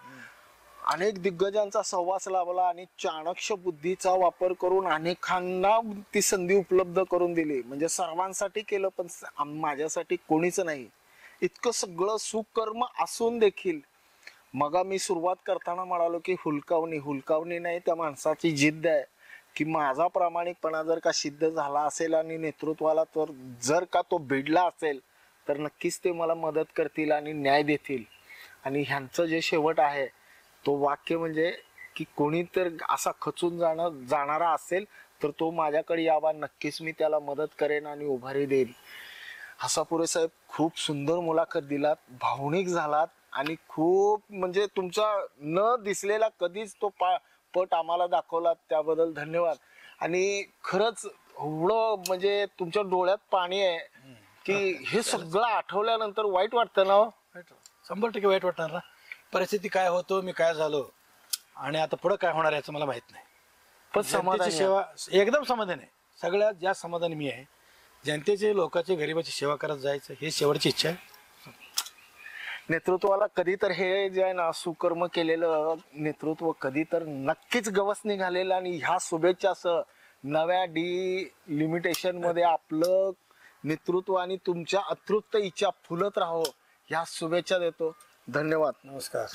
S2: अनेक दिग्गजांचा सहवास लाभला आणि चाणक्य बुद्धीचा वापर करून अनेकांना ती संधी उपलब्ध करून दिली. म्हणजे सर्वांसाठी केलं पण माझ्यासाठी कोणीच नाही. इतकं सगळं सुकर्म असून देखील मग मी सुरुवात करताना म्हणालो की हुलकावणी नाही, त्या माणसाची जिद्द आहे की माझा प्रामाणिकपणा जर का सिद्ध झाला असेल आणि नेतृत्वाला तर जर का तो भिडला असेल तर नक्कीच ते मला मदत करतील आणि न्याय देतील. आणि ह्यांचं जे शेवट आहे तो वाक्य म्हणजे की कोणी तर असा खचून जाणारा असेल तर तो माझ्याकडे यावा, नक्कीच मी त्याला मदत करेन आणि उभारी देईल. हसापुरे साहेब, खूप सुंदर मुलाखत दिलात, भावनिक झालात आणि खूप म्हणजे तुमचा न दिसलेला कधीच तो पट आम्हाला दाखवलात, त्याबद्दल धन्यवाद. आणि खरंच एवढं म्हणजे तुमच्या डोळ्यात पाणी आहे की हे सगळं आठवल्यानंतर वाईट वाटतं ना?
S1: 100% वाईट वाटणार ना. परिस्थिती काय होतो, मी काय झालो आणि आता पुढं काय होणार याचं मला माहित नाही.
S2: पण
S1: जनतेची
S2: समाधानी
S1: सेवा एकदम समाधान आहे. सगळ्यात जास्त समाधान मी आहे. जनतेचे, लोकांचे, गरिबाची सेवा करत जायचं हे शेवटची इच्छा आहे.
S2: नेतृत्वाला कधी तर हे जे आहे ना सुकर्म केलेलं नेतृत्व कधी तर नक्कीच गवस निघालेलं आणि ह्या शुभेच्छासह नव्या लिमिटेशन मध्ये आपलं नेतृत्व आणि तुमच्या अतृप्त इच्छा फुलत राहो ह्या शुभेच्छा देतो. धन्यवाद.
S1: नमस्कार.